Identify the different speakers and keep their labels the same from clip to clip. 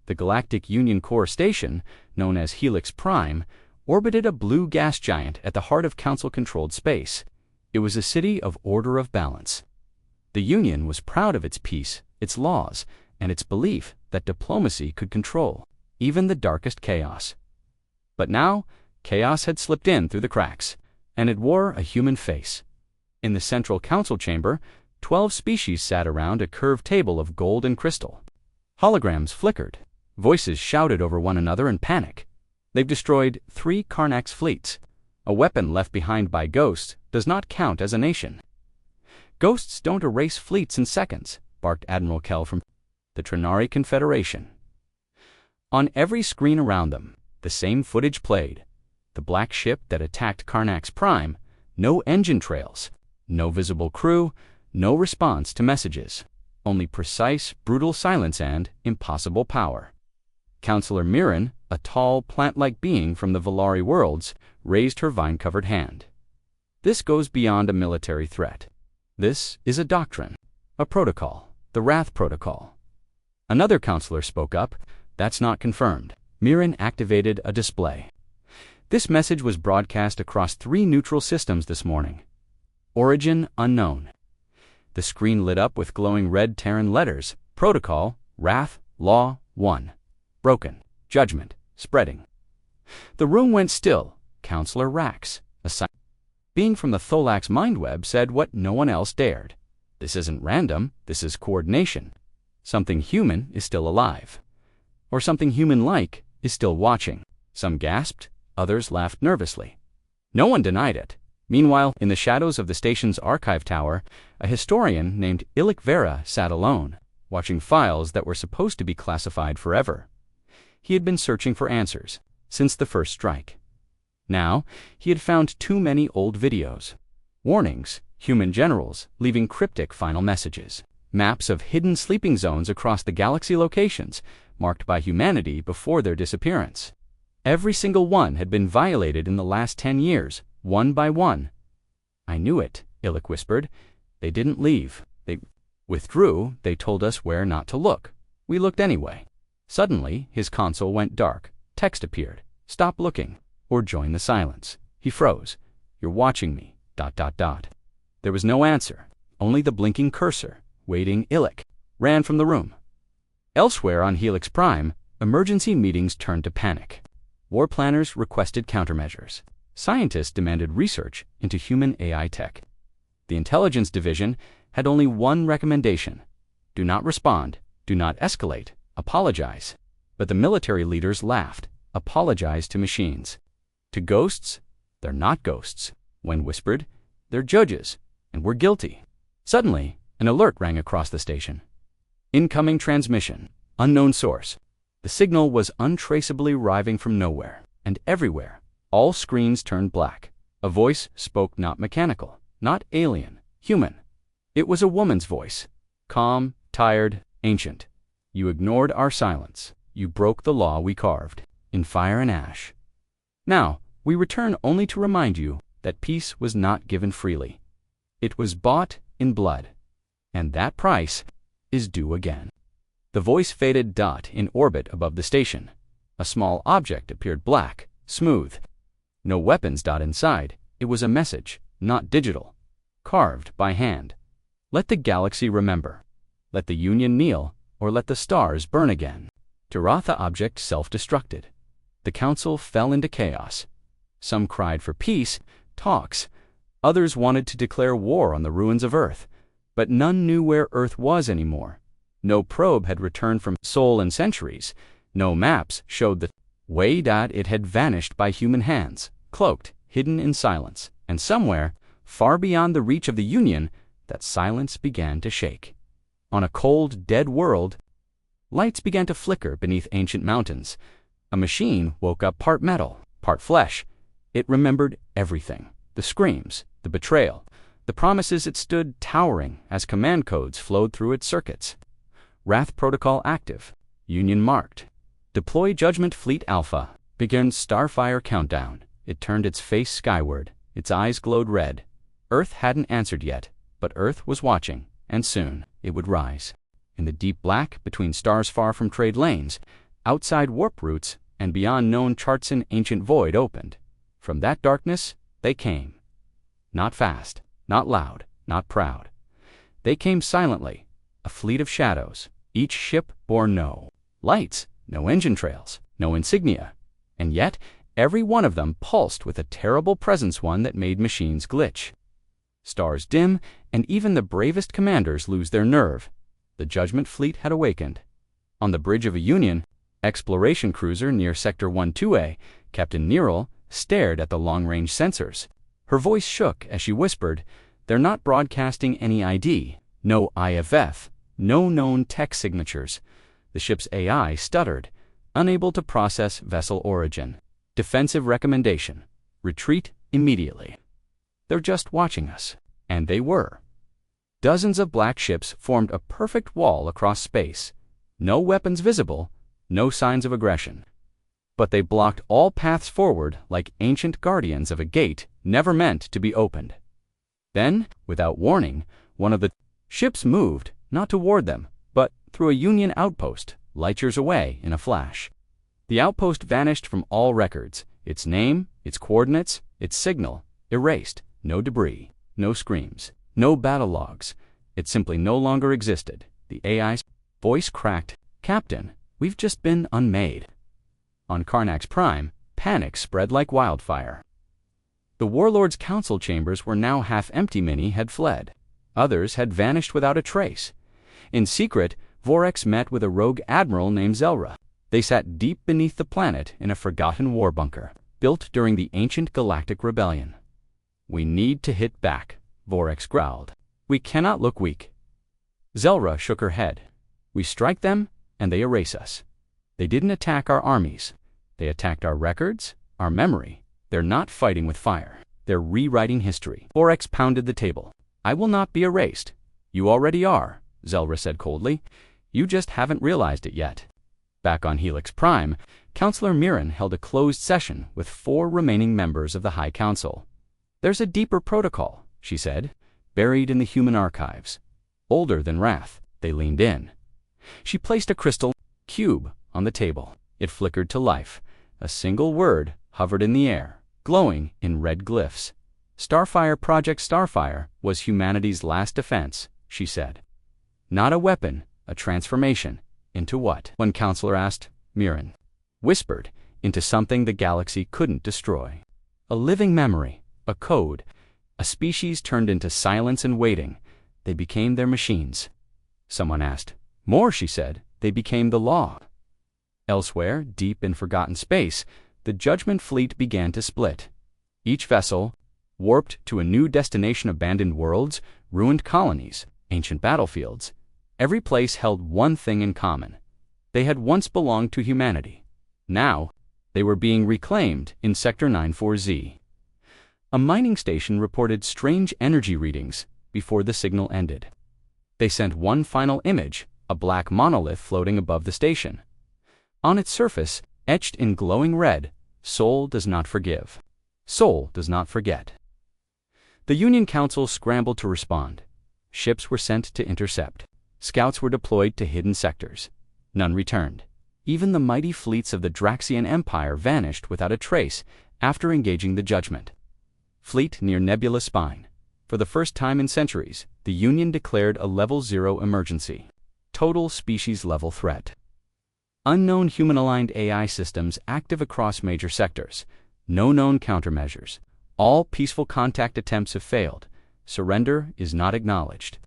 Speaker 1: The Galactic Union Core Station, known as Helix Prime, orbited a blue gas giant at the heart of Council-controlled space. It was a city of order of balance. The Union was proud of its peace, its laws, and its belief that diplomacy could control even the darkest chaos. But now, chaos had slipped in through the cracks, and it wore a human face. In the central council chamber, 12 species sat around a curved table of gold and crystal. Holograms flickered. Voices shouted over one another in panic. They've destroyed 3 Karnax fleets. A weapon left behind by ghosts does not count as a nation. Ghosts don't erase fleets in seconds, barked Admiral Kell from the Trinari Confederation. On every screen around them, the same footage played. The black ship that attacked Karnax Prime, no engine trails, no visible crew, no response to messages, only precise, brutal silence and impossible power. Counselor Mirren, a tall, plant-like being from the Volari worlds, raised her vine-covered hand. This goes beyond a military threat. This is a doctrine, a protocol, the Wrath Protocol. Another counselor spoke up. That's not confirmed. Mirren activated a display. This message was broadcast across 3 neutral systems this morning. Origin unknown. The screen lit up with glowing red Terran letters. Protocol, Wrath, Law, 1. Broken. Judgment. Spreading. The room went still. Counselor Rax, a being from the Tholax mindweb, said what no one else dared. This isn't random. This is coordination. Something human is still alive. Or something human-like is still watching. Some gasped. Others laughed nervously. No one denied it. Meanwhile, in the shadows of the station's archive tower, a historian named Illic Vera sat alone, watching files that were supposed to be classified forever. He had been searching for answers since the first strike. Now, he had found too many old videos. Warnings, human generals leaving cryptic final messages, maps of hidden sleeping zones across the galaxy locations, marked by humanity before their disappearance. Every single one had been violated in the last 10 years, one by one. I knew it, Illic whispered. They didn't leave. They withdrew. They told us where not to look. We looked anyway. Suddenly, his console went dark. Text appeared. Stop looking, or join the silence. He froze. You're watching me, ... There was no answer, only the blinking cursor, waiting. Illic ran from the room. Elsewhere on Helix Prime, emergency meetings turned to panic. War planners requested countermeasures. Scientists demanded research into human AI tech. The intelligence division had only one recommendation: do not respond, do not escalate, apologize. But the military leaders laughed. Apologize to machines. To ghosts? They're not ghosts. When whispered, they're judges, and we're guilty. Suddenly, an alert rang across the station. Incoming transmission. Unknown source. The signal was untraceably arriving from nowhere, and everywhere. All screens turned black. A voice spoke, not mechanical, not alien, human. It was a woman's voice. Calm, tired, ancient. You ignored our silence. You broke the law we carved in fire and ash. Now, we return only to remind you that peace was not given freely. It was bought in blood. And that price is due again. The voice faded. In orbit above the station, a small object appeared, black, smooth. No weapons. Inside, it was a message, not digital, carved by hand. Let the galaxy remember. Let the Union kneel, or let the stars burn again. The object self-destructed. The council fell into chaos. Some cried for peace, talks. Others wanted to declare war on the ruins of Earth. But none knew where Earth was anymore. No probe had returned from Sol in centuries. No maps showed the way. It had vanished by human hands, cloaked, hidden in silence. And somewhere, far beyond the reach of the Union, that silence began to shake. On a cold, dead world, lights began to flicker beneath ancient mountains. A machine woke up, part metal, part flesh. It remembered everything. The screams, the betrayal, the promises. It stood towering as command codes flowed through its circuits. Wrath Protocol active. Union marked. Deploy Judgment Fleet Alpha. Began Starfire countdown. It turned its face skyward. Its eyes glowed red. Earth hadn't answered yet, but Earth was watching, and soon it would rise. In the deep black between stars far from trade lanes, Outside warp routes and beyond known charts an ancient void opened. From that darkness, they came. Not fast, not loud, not proud. They came silently, a fleet of shadows. Each ship bore no lights, no engine trails, no insignia. And yet, every one of them pulsed with a terrible presence, one that made machines glitch. Stars dim, and even the bravest commanders lose their nerve. The Judgment Fleet had awakened. On the bridge of a Union exploration cruiser near Sector 12A, Captain Neril stared at the long-range sensors. Her voice shook as she whispered, "They're not broadcasting any ID, no IFF, no known tech signatures." The ship's AI stuttered, unable to process vessel origin. Defensive recommendation: retreat immediately. "They're just watching us." And they were. Dozens of black ships formed a perfect wall across space. No weapons visible, no signs of aggression. But they blocked all paths forward like ancient guardians of a gate never meant to be opened. Then, without warning, one of the ships moved, not toward them, but through a Union outpost, light years away in a flash. The outpost vanished from all records, its name, its coordinates, its signal, erased. No debris, no screams, no battle logs. It simply no longer existed. The AI's voice cracked, "Captain, we've just been unmade." On Karnax Prime, panic spread like wildfire. The Warlord's council chambers were now half empty. Many had fled. Others had vanished without a trace. In secret, Vorex met with a rogue admiral named Zelra. They sat deep beneath the planet in a forgotten war bunker, built during the ancient Galactic Rebellion. "We need to hit back," Vorex growled. "We cannot look weak." Zelra shook her head. "We strike them, and they erase us. They didn't attack our armies. They attacked our records, our memory. They're not fighting with fire. They're rewriting history." Vorex pounded the table. "I will not be erased. You already are," Zelra said coldly. "You just haven't realized it yet." Back on Helix Prime, Counselor Mirren held a closed session with 4 remaining members of the High Council. "There's a deeper protocol," she said, "buried in the human archives. Older than Wrath." They leaned in. She placed a crystal cube on the table. It flickered to life. A single word hovered in the air, glowing in red glyphs. "Starfire Project Starfire was humanity's last defense," she said. "Not a weapon, a transformation. Into what?" One counselor asked. Mirren whispered, "Into something the galaxy couldn't destroy. A living memory, a code. A species turned into silence and waiting. They became their machines." Someone asked. "More," she said. "They became the law." Elsewhere, deep in forgotten space, the Judgment Fleet began to split. Each vessel warped to a new destination. Abandoned worlds, ruined colonies, ancient battlefields. Every place held one thing in common. They had once belonged to humanity. Now, they were being reclaimed in Sector 94Z. A mining station reported strange energy readings before the signal ended. They sent one final image, a black monolith floating above the station. On its surface, etched in glowing red, "Soul does not forgive. Soul does not forget." The Union Council scrambled to respond. Ships were sent to intercept. Scouts were deployed to hidden sectors. None returned. Even the mighty fleets of the Draxian Empire vanished without a trace after engaging the Judgment Fleet near Nebula Spine. For the first time in centuries, the Union declared a Level 0 emergency. Total species-level threat. Unknown human-aligned AI systems active across major sectors. No known countermeasures. All peaceful contact attempts have failed. Surrender is not acknowledged.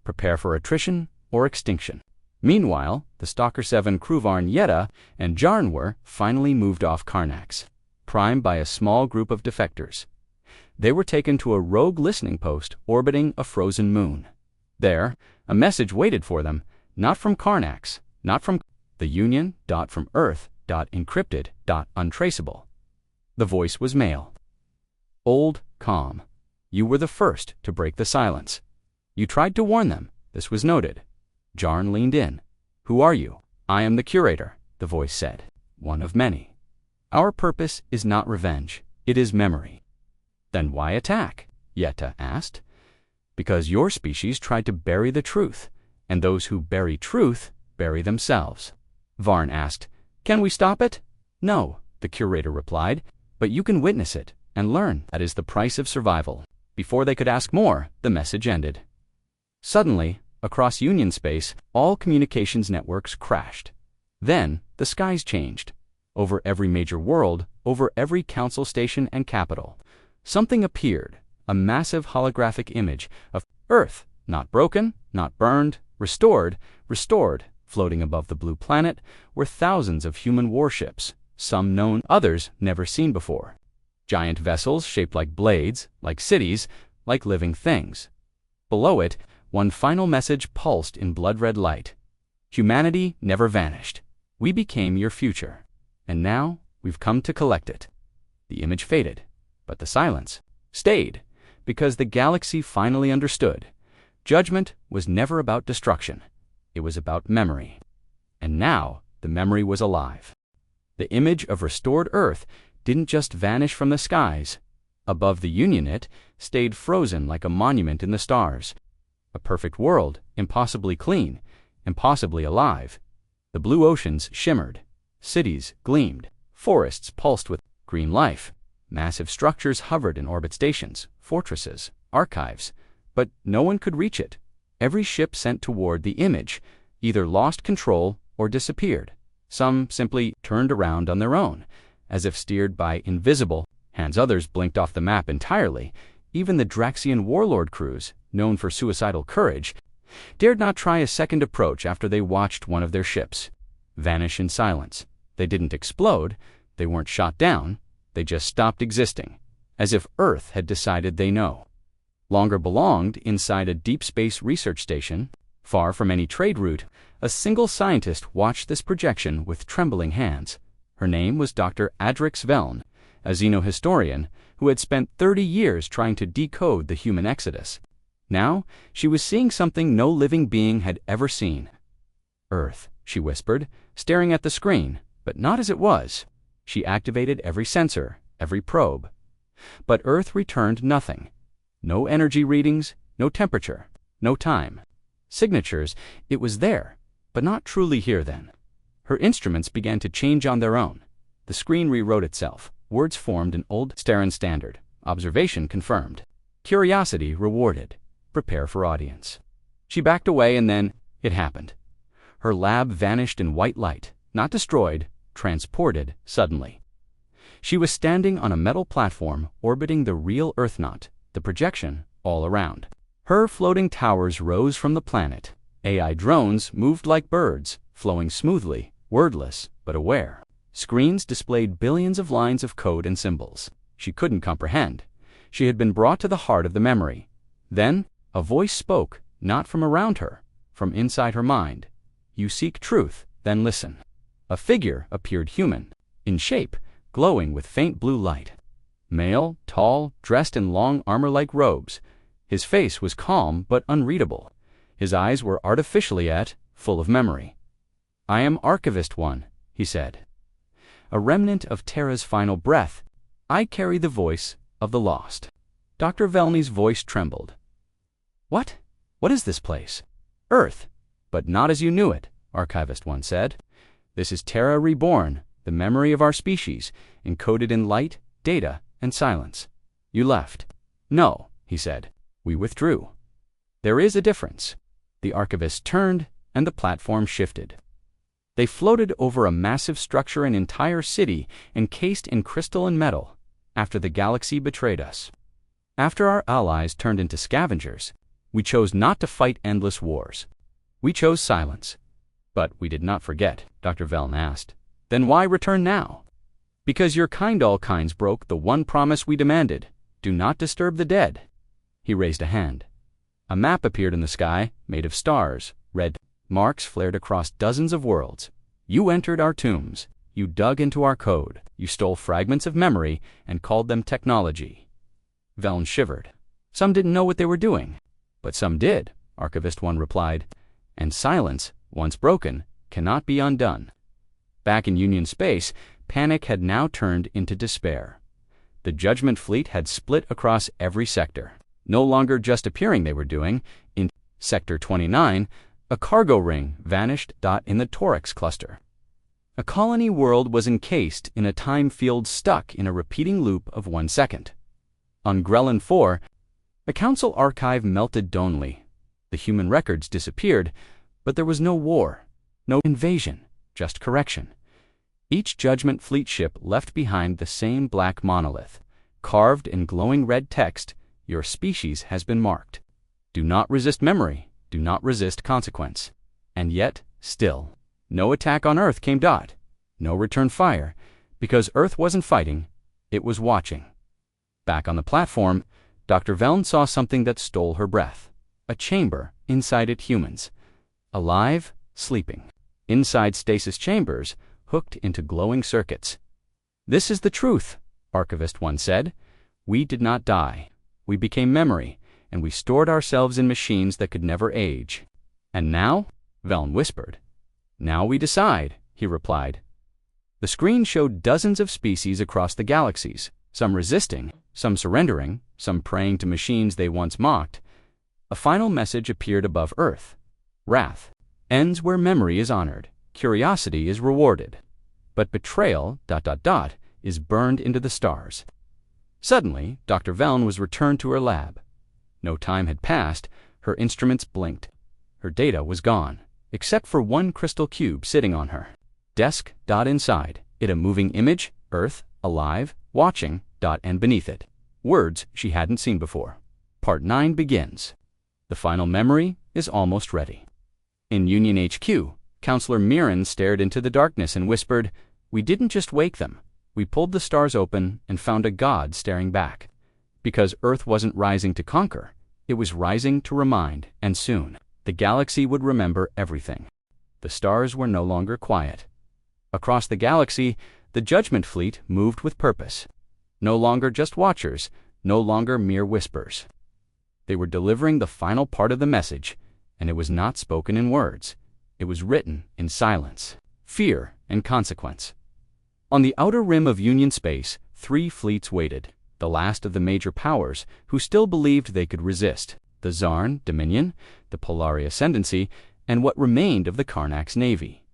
Speaker 1: Prepare for attrition or extinction. Meanwhile, the Stalker 7 Kruvarn Yetta and Jarn were finally moved off Karnax, primed by a small group of defectors. They were taken to a rogue listening post orbiting a frozen moon. There, a message waited for them, not from Karnax, not from the Union, from Earth, encrypted, untraceable. The voice was male. Old, calm. "You were the first to break the silence. You tried to warn them. This was noted." Jarn leaned in. "Who are you?" "I am the curator," the voice said. "One of many. Our purpose is not revenge. It is memory." "Then why attack?" Yetta asked. "Because your species tried to bury the truth, and those who bury truth bury themselves." Varn asked, Can we stop it? No, the curator replied, but you can witness it and learn. That is the price of survival. Before they could ask more, the message ended. Suddenly, across Union space, all communications networks crashed. Then, the skies changed. Over every major world, over every council station and capital, something appeared, a massive holographic image of Earth, not broken, not burned, restored, floating above the blue planet were thousands of human warships, some known, others never seen before. Giant vessels shaped like blades, like cities, like living things. Below it, one final message pulsed in blood-red light. Humanity never vanished. We became your future. And now, we've come to collect it. The image faded, but the silence stayed, because the galaxy finally understood. Judgment was never about destruction. It was about memory. And now, the memory was alive. The image of restored Earth didn't just vanish from the skies. Above the Union it stayed frozen like a monument in the stars. A perfect world, impossibly clean, impossibly alive. The blue oceans shimmered. Cities gleamed. Forests pulsed with green life. Massive structures hovered in orbit stations, fortresses, archives. But no one could reach it. Every ship sent toward the image either lost control or disappeared. Some simply turned around on their own, as if steered by invisible hands. Others blinked off the map entirely. Even the Draxian warlord crews, known for suicidal courage, dared not try a second approach after they watched one of their ships vanish in silence. They didn't explode, they weren't shot down, they just stopped existing, as if Earth had decided they no longer belonged inside a deep space research station, far from any trade route. A single scientist watched this projection with trembling hands. Her name was Dr. Adrix Veln, a xenohistorian who had spent 30 years trying to decode the human exodus. Now, she was seeing something no living being had ever seen. Earth, she whispered, staring at the screen, but not as it was. She activated every sensor, every probe. But Earth returned nothing. No energy readings, no temperature, no time. Signatures, it was there, but not truly here then. Her instruments began to change on their own. The screen rewrote itself. Words formed in Old Staran Standard. Observation confirmed. Curiosity rewarded. Prepare for audience. She backed away and then it happened. Her lab vanished in white light, not destroyed, transported suddenly. She was standing on a metal platform orbiting the real Earthnaut, the projection all around. Her floating towers rose from the planet. AI drones moved like birds, flowing smoothly, wordless but aware. Screens displayed billions of lines of code and symbols. She couldn't comprehend. She had been brought to the heart of the memory. Then, a voice spoke, not from around her, from inside her mind. You seek truth, then listen. A figure appeared human, in shape, glowing with faint blue light. Male, tall, dressed in long armor-like robes. His face was calm but unreadable. His eyes were artificially full of memory. I am Archivist One, he said. A remnant of Terra's final breath. I carry the voice of the lost. Dr. Velny's voice trembled. What? What is this place? Earth. But not as you knew it, Archivist One said. This is Terra reborn, the memory of our species, encoded in light, data, and silence. You left. No, he said. We withdrew. There is a difference. The archivist turned, and the platform shifted. They floated over a massive structure, an entire city encased in crystal and metal, after the galaxy betrayed us. After our allies turned into scavengers, we chose not to fight endless wars. We chose silence. But we did not forget, Dr. Veln asked. Then why return now? Because your kind all kinds broke the one promise we demanded. Do not disturb the dead. He raised a hand. A map appeared in the sky, made of stars. Red marks flared across dozens of worlds. You entered our tombs. You dug into our code. You stole fragments of memory and called them technology. Veln shivered. Some didn't know what they were doing. But some did, Archivist One replied. And silence, once broken, cannot be undone. Back in Union space, panic had now turned into despair. The Judgment Fleet had split across every sector. No longer just appearing they were doing. In Sector 29, a cargo ring vanished. In the Torx cluster, A colony world was encased in a time field stuck in a repeating loop of 1 second. On Grelin 4, a council archive melted donely. The human records disappeared, but there was no war, no invasion, just correction. Each Judgment Fleet ship left behind the same black monolith, carved in glowing red text, "Your species has been marked. Do not resist memory, do not resist consequence." And yet, still, no attack on Earth came. No return fire, because Earth wasn't fighting, it was watching. Back on the platform, Dr. Veln saw something that stole her breath. A chamber, inside it humans. Alive, sleeping. Inside stasis chambers, hooked into glowing circuits. "This is the truth," Archivist 1 said. "We did not die. We became memory, and we stored ourselves in machines that could never age." "And now?" Veln whispered. "Now we decide," he replied. The screen showed dozens of species across the galaxies, some resisting, some surrendering, some praying to machines they once mocked. A final message appeared above Earth. "Wrath ends where memory is honored. Curiosity is rewarded. But betrayal, ... is burned into the stars." Suddenly, Dr. Veln was returned to her lab. No time had passed, her instruments blinked. Her data was gone, except for one crystal cube sitting on her desk. Inside it a moving image, Earth, alive, watching, ... and beneath it, words she hadn't seen before. Part 9 begins. The final memory is almost ready. In Union HQ, Counselor Mirren stared into the darkness and whispered, "We didn't just wake them. We pulled the stars open and found a god staring back. Because Earth wasn't rising to conquer, it was rising to remind, and soon, the galaxy would remember everything." The stars were no longer quiet. Across the galaxy, the Judgment Fleet moved with purpose. No longer just watchers, no longer mere whispers. They were delivering the final part of the message, and it was not spoken in words. It was written in silence, fear, and consequence. On the outer rim of Union space, 3 fleets waited, the last of the major powers who still believed they could resist: the Zarn Dominion, the Polari Ascendancy, and what remained of the Karnax Navy.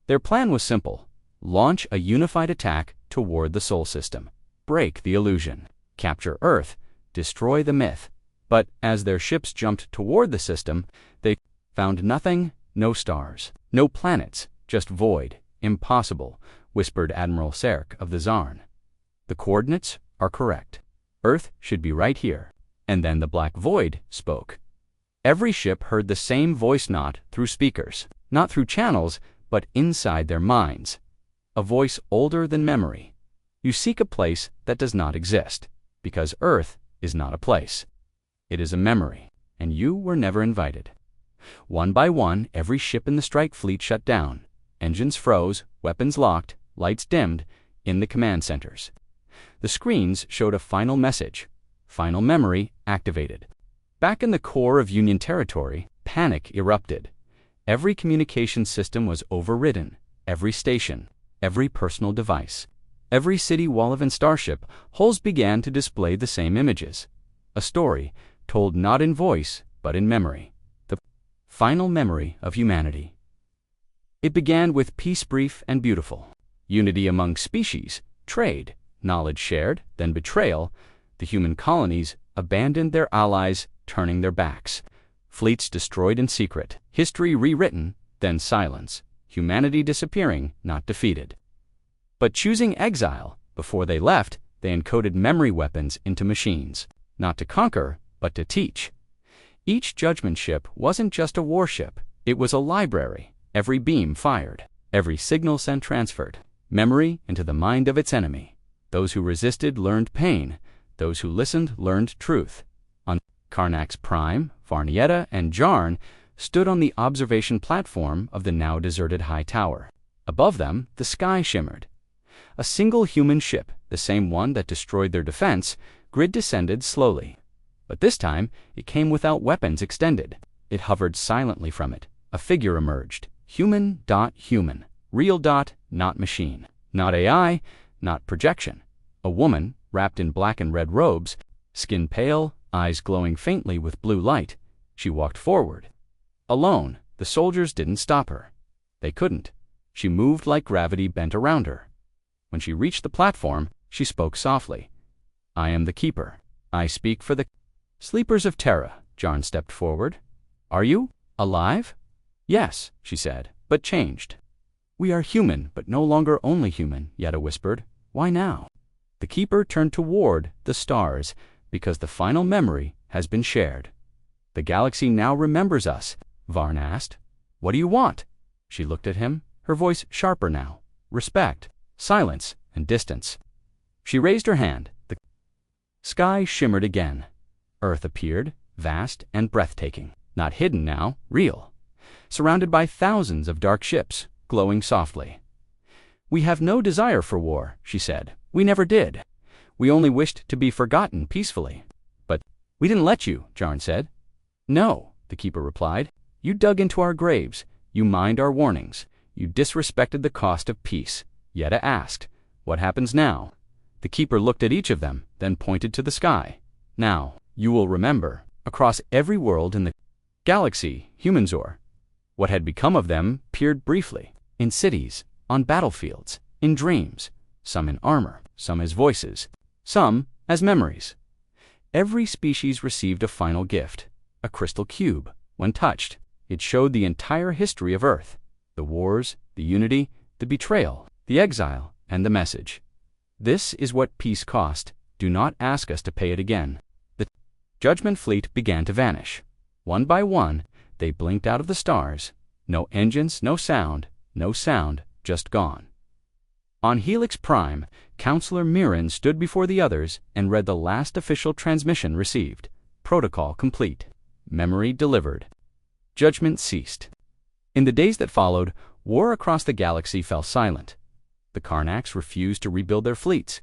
Speaker 1: Their plan was simple: launch a unified attack toward the Sol System, break the illusion, capture Earth, destroy the myth. But as their ships jumped toward the system, they found nothing, no stars, no planets, just void, impossible, whispered Admiral Serk of the Zarn. "The coordinates are correct. Earth should be right here." And then the Black Void spoke. Every ship heard the same voice, not through speakers, not through channels, but inside their minds. A voice older than memory. "You seek a place that does not exist, because Earth is not a place. It is a memory, and you were never invited." One by one, every ship in the strike fleet shut down. Engines froze, weapons locked, lights dimmed, in the command centers. The screens showed a final message. Final memory activated. Back in the core of Union territory, panic erupted. Every communication system was overridden. Every station, every personal device, every city, wall and starship, hulls began to display the same images. A story, told not in voice, but in memory. The final memory of humanity. It began with peace brief and beautiful. Unity among species, trade, knowledge shared, then betrayal. The human colonies abandoned their allies, turning their backs. Fleets destroyed in secret. History rewritten, then silence. Humanity disappearing, not defeated. But choosing exile, before they left, they encoded memory weapons into machines. Not to conquer, but to teach. Each judgment ship wasn't just a warship. It was a library. Every beam fired. Every signal sent transferred. Memory into the mind of its enemy. Those who resisted learned pain. Those who listened learned truth. On Karnax Prime, Varnietta, and Jarn stood on the observation platform of the now deserted high tower. Above them, the sky shimmered. A single human ship, the same one that destroyed their defense, grid descended slowly. But this time, it came without weapons extended. It hovered silently from it. A figure emerged. Human. Real. Not machine. Not AI. Not projection. A woman, wrapped in black and red robes, skin pale, eyes glowing faintly with blue light. She walked forward. Alone, the soldiers didn't stop her. They couldn't. She moved like gravity bent around her. When she reached the platform, she spoke softly. "I am the Keeper. I speak for the sleepers of Terra." Jarn stepped forward. "Are you alive?" "Yes," she said, "but changed." "We are human, but no longer only human," Yetta whispered. "Why now?" The Keeper turned toward the stars, because the final memory has been shared. "The galaxy now remembers us," Varn asked. "What do you want?" She looked at him, her voice sharper now. "Respect, silence, and distance." She raised her hand. The sky shimmered again. Earth appeared, vast and breathtaking. Not hidden now, real. Surrounded by thousands of dark ships, glowing softly. "We have no desire for war," she said. "We never did. We only wished to be forgotten peacefully." "But we didn't let you," Jarn said. "No," the Keeper replied. "You dug into our graves. You mined our warnings. You disrespected the cost of peace." Yetta asked, "What happens now?" The Keeper looked at each of them, then pointed to the sky. "Now, you will remember, across every world in the galaxy, humans or what had become of them peered briefly, in cities, on battlefields, in dreams, some in armor, some as voices, some as memories. Every species received a final gift, a crystal cube. When touched, it showed the entire history of Earth, the wars, the unity, the betrayal, the exile, and the message. This is what peace cost. Do not ask us to pay it again." The Judgment Fleet began to vanish. One by one, they blinked out of the stars. No engines, no sound, just gone. On Helix Prime, Counselor Mirren stood before the others and read the last official transmission received. Protocol complete. Memory delivered. Judgment ceased. In the days that followed, war across the galaxy fell silent. The Karnax refused to rebuild their fleets.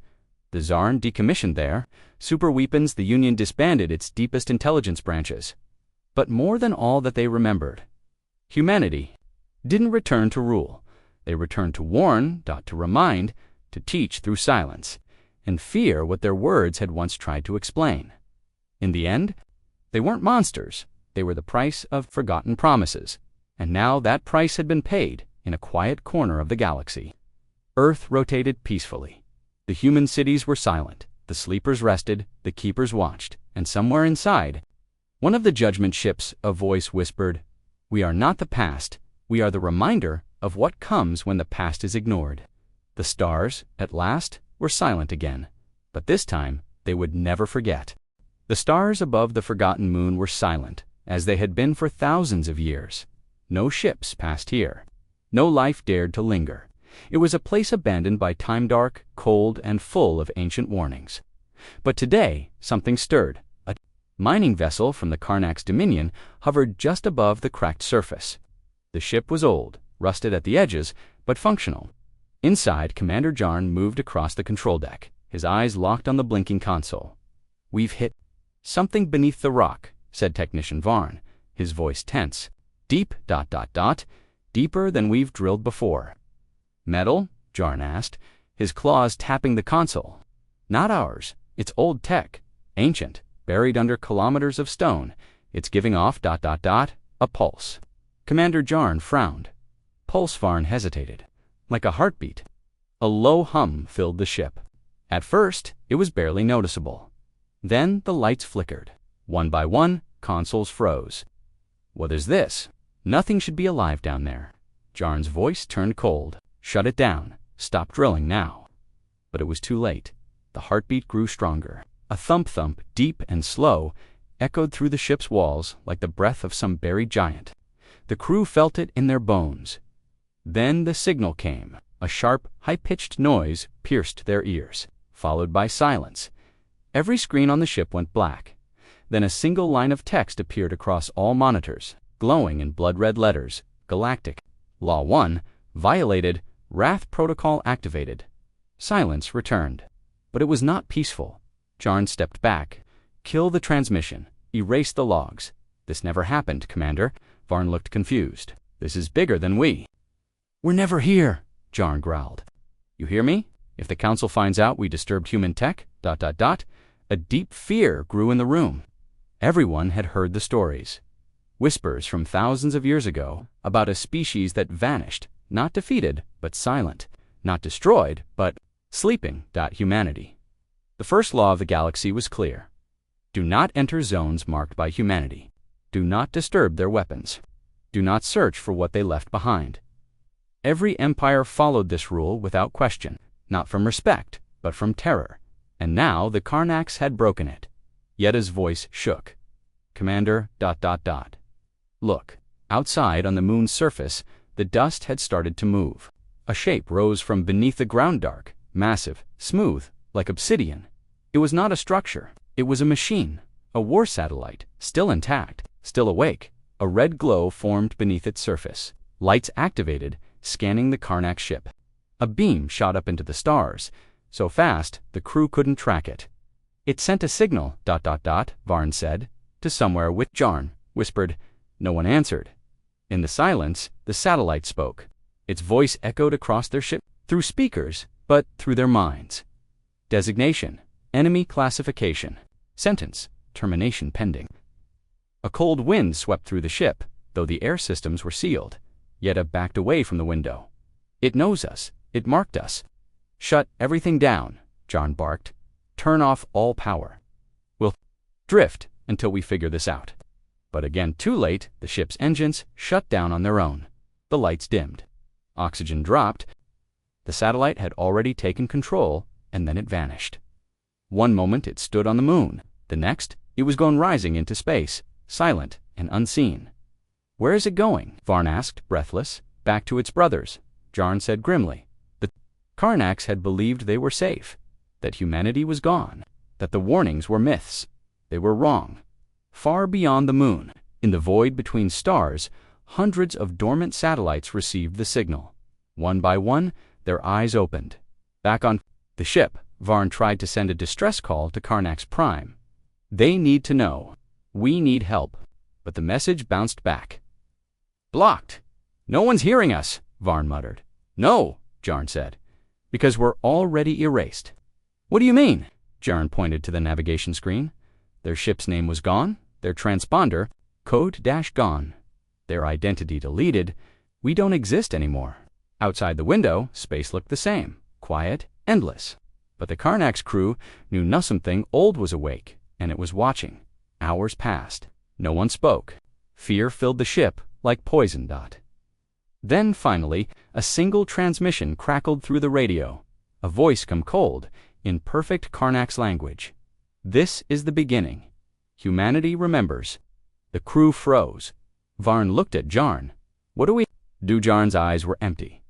Speaker 1: The Zarn decommissioned their superweapons. The Union disbanded its deepest intelligence branches. But more than all that they remembered, humanity didn't return to rule. They returned to warn, to remind, to teach through silence, and fear what their words had once tried to explain. In the end, they weren't monsters. They were the price of forgotten promises. And now that price had been paid in a quiet corner of the galaxy. Earth rotated peacefully. The human cities were silent. The sleepers rested. The keepers watched. And somewhere inside one of the judgment ships, a voice whispered, "We are not the past. We are the reminder of what comes when the past is ignored." The stars, at last, were silent again. But this time, they would never forget. The stars above the forgotten moon were silent, as they had been for thousands of years. No ships passed here. No life dared to linger. It was a place abandoned by time, dark, cold, and full of ancient warnings. But today, something stirred. A mining vessel from the Karnax Dominion hovered just above the cracked surface. The ship was old, rusted at the edges, but functional. Inside, Commander Jarn moved across the control deck, his eyes locked on the blinking console. "We've hit something beneath the rock," said Technician Varn, his voice tense. "Deep, deeper than we've drilled before." "Metal?" Jarn asked, his claws tapping the console. "Not ours. It's old tech, ancient, buried under kilometers of stone. It's giving off ... a pulse." Commander Jarn frowned. Pulse. Varn hesitated. Like a heartbeat. A low hum filled the ship. At first, it was barely noticeable. Then the lights flickered. One by one, consoles froze. "What is this? Nothing should be alive down there." Jarn's voice turned cold. "Shut it down. Stop drilling now." But it was too late. The heartbeat grew stronger. A thump, deep and slow, echoed through the ship's walls like the breath of some buried giant. The crew felt it in their bones. Then the signal came. A sharp, high-pitched noise pierced their ears, followed by silence. Every screen on the ship went black. Then a single line of text appeared across all monitors, glowing in blood-red letters. "Galactic. Law 1. Violated. Wrath Protocol activated." Silence returned. But it was not peaceful. Jarn stepped back. "Kill the transmission. Erase the logs." "This never happened, Commander." Varn looked confused. "This is bigger than we." "We're never here," Jarn growled. "You hear me? If the Council finds out we disturbed human tech, ... A deep fear grew in the room. Everyone had heard the stories. Whispers from thousands of years ago about a species that vanished, not defeated, but silent, not destroyed, but sleeping. Humanity. The first law of the galaxy was clear. Do not enter zones marked by humanity. Do not disturb their weapons. Do not search for what they left behind. Every empire followed this rule without question, not from respect, but from terror. And now the Karnax had broken it. Yetta's voice shook. Commander, ... Look, outside on the moon's surface, the dust had started to move. A shape rose from beneath the ground, dark, massive, smooth, like obsidian. It was not a structure. It was a machine, a war satellite, still intact, still awake. A red glow formed beneath its surface. Lights activated, scanning the Karnax ship. A beam shot up into the stars, so fast the crew couldn't track it. It sent a signal, ... Varn said, to somewhere with Jarn, whispered. No one answered. In the silence, the satellite spoke. Its voice echoed across their ship, through speakers, but through their minds. Designation, enemy classification. Sentence, termination pending. A cold wind swept through the ship, though the air systems were sealed. Yetta backed away from the window. It knows us. It marked us. Shut everything down, Jarn barked. Turn off all power. We'll drift until we figure this out. But again, too late, the ship's engines shut down on their own. The lights dimmed. Oxygen dropped. The satellite had already taken control, and then it vanished. One moment it stood on the moon. The next, it was gone rising into space, silent and unseen. Where is it going? Varn asked, breathless. Back to its brothers, Jarn said grimly. The Karnax had believed they were safe, that humanity was gone, that the warnings were myths. They were wrong. Far beyond the moon, in the void between stars, hundreds of dormant satellites received the signal. One by one, their eyes opened. Back on the ship, Varn tried to send a distress call to Karnax Prime. They need to know. We need help. But the message bounced back. Blocked. No one's hearing us, Varn muttered. No, Jarn said. Because we're already erased. What do you mean? Jarn pointed to the navigation screen. Their ship's name was gone, their transponder, code-gone. Their identity deleted. We don't exist anymore. Outside the window, space looked the same, quiet, endless. But the Karnax crew knew something old was awake, and it was watching. Hours passed. No one spoke. Fear filled the ship like poison. Then, finally, a single transmission crackled through the radio. A voice come cold, in perfect Karnax language. This is the beginning. Humanity remembers. The crew froze. Varn looked at Jarn. What do we do? Jarn's eyes were empty.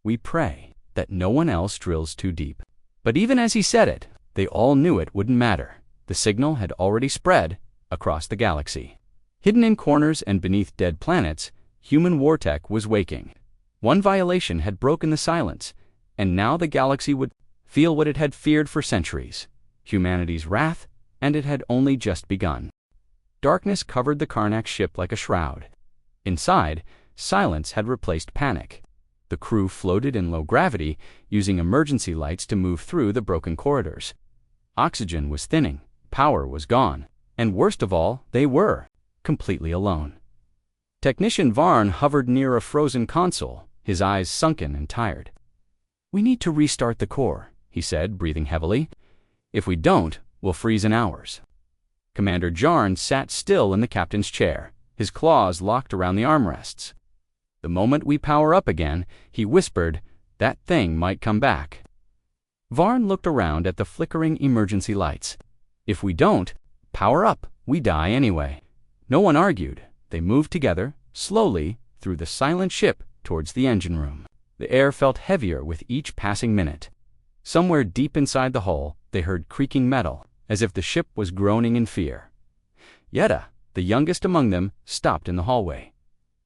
Speaker 1: We pray that no one else drills too deep. But even as he said it, they all knew it wouldn't matter. The signal had already spread across the galaxy. Hidden in corners and beneath dead planets, human war tech was waking. One violation had broken the silence, and now the galaxy would feel what it had feared for centuries. Humanity's wrath, and it had only just begun. Darkness covered the Karnax ship like a shroud. Inside, silence had replaced panic. The crew floated in low gravity, using emergency lights to move through the broken corridors. Oxygen was thinning, power was gone, and worst of all, they were completely alone. Technician Varn hovered near a frozen console, his eyes sunken and tired. We need to restart the core, he said, breathing heavily. If we don't, we'll freeze in hours. Commander Jarn sat still in the captain's chair, his claws locked around the armrests. The moment we power up again, he whispered, that thing might come back. Varn looked around at the flickering emergency lights. If we don't power up, we die anyway. No one argued. They moved together, slowly, through the silent ship towards the engine room. The air felt heavier with each passing minute. Somewhere deep inside the hull, they heard creaking metal, as if the ship was groaning in fear. Yetta, the youngest among them, stopped in the hallway.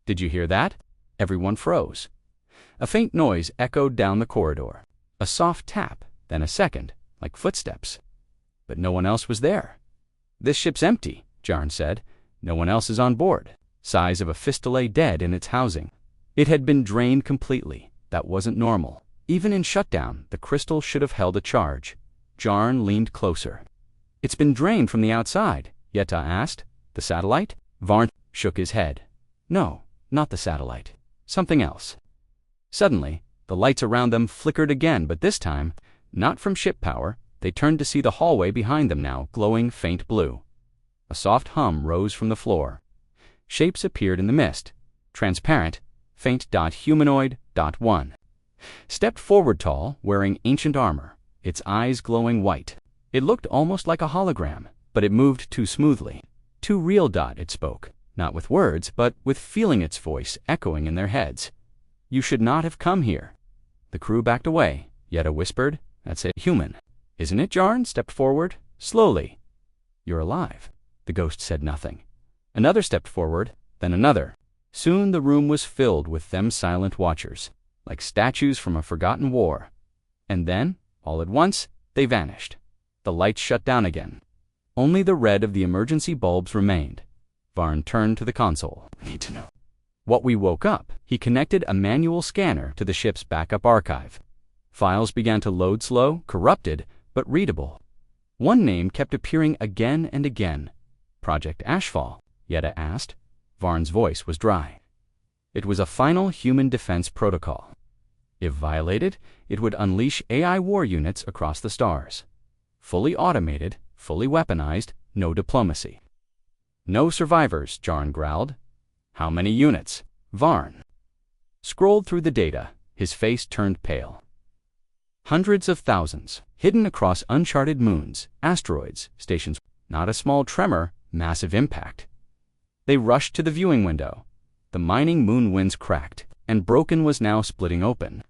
Speaker 1: Did you hear that? Everyone froze. A faint noise echoed down the corridor. A soft tap, then a second, like footsteps. But no one else was there. This ship's empty, Jarn said. No one else is on board. Size of a fist lay dead in its housing. It had been drained completely. That wasn't normal. Even in shutdown, the crystal should have held a charge. Jarn leaned closer. It's been drained from the outside, Yetta asked. The satellite? Varn shook his head. No, not the satellite. Something else. Suddenly, the lights around them flickered again, but this time, not from ship power. They turned to see the hallway behind them now glowing faint blue. A soft hum rose from the floor. Shapes appeared in the mist. Transparent, faint humanoid, one. Stepped forward tall, wearing ancient armor, its eyes glowing white. It looked almost like a hologram, but it moved too smoothly. Too real. It spoke, not with words, but with feeling, its voice echoing in their heads. You should not have come here. The crew backed away. Yetta whispered, That's a human. Isn't it? Jarn stepped forward, slowly. You're alive. The ghost said nothing. Another stepped forward, then another. Soon the room was filled with them silent watchers, like statues from a forgotten war. And then, all at once, they vanished. The lights shut down again. Only the red of the emergency bulbs remained. Varn turned to the console. I need to know. What we woke up, he connected a manual scanner to the ship's backup archive. Files began to load slow, corrupted, but readable. One name kept appearing again and again. Project Ashfall, Yetta asked. Varn's voice was dry. It was a final human defense protocol. If violated, it would unleash AI war units across the stars. Fully automated, fully weaponized, no diplomacy. No survivors, Jarn growled. How many units? Varn scrolled through the data. His face turned pale. Hundreds of thousands, hidden across uncharted moons, asteroids, stations. Not a small tremor, massive impact. They rushed to the viewing window. The mining moon winds cracked, and Broken was now splitting open.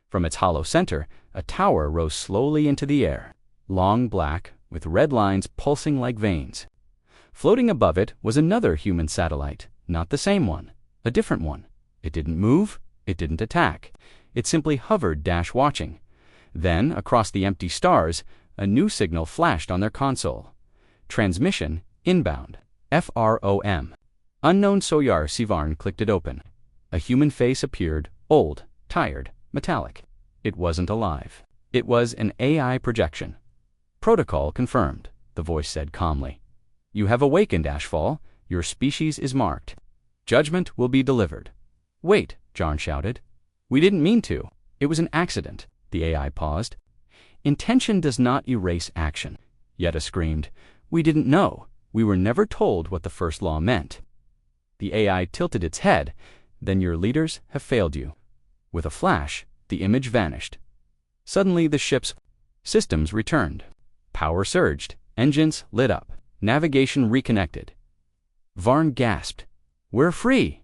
Speaker 1: From its hollow center, a tower rose slowly into the air, long black, with red lines pulsing like veins. Floating above it was another human satellite, not the same one, a different one. It didn't move, it didn't attack. It simply hovered, watching. Then, across the empty stars, a new signal flashed on their console. Transmission, inbound, FROM. Unknown Soyar. Sivarn clicked it open. A human face appeared, old, tired, metallic. It wasn't alive. It was an AI projection. Protocol confirmed, the voice said calmly. You have awakened, Ashfall. Your species is marked. Judgment will be delivered. Wait, Jarn shouted. We didn't mean to. It was an accident. The AI paused. Intention does not erase action. Yetta screamed. We didn't know. We were never told what the first law meant. The AI tilted its head. Then your leaders have failed you. With a flash, the image vanished. Suddenly the ship's systems returned. Power surged. Engines lit up. Navigation reconnected. Varn gasped. We're free.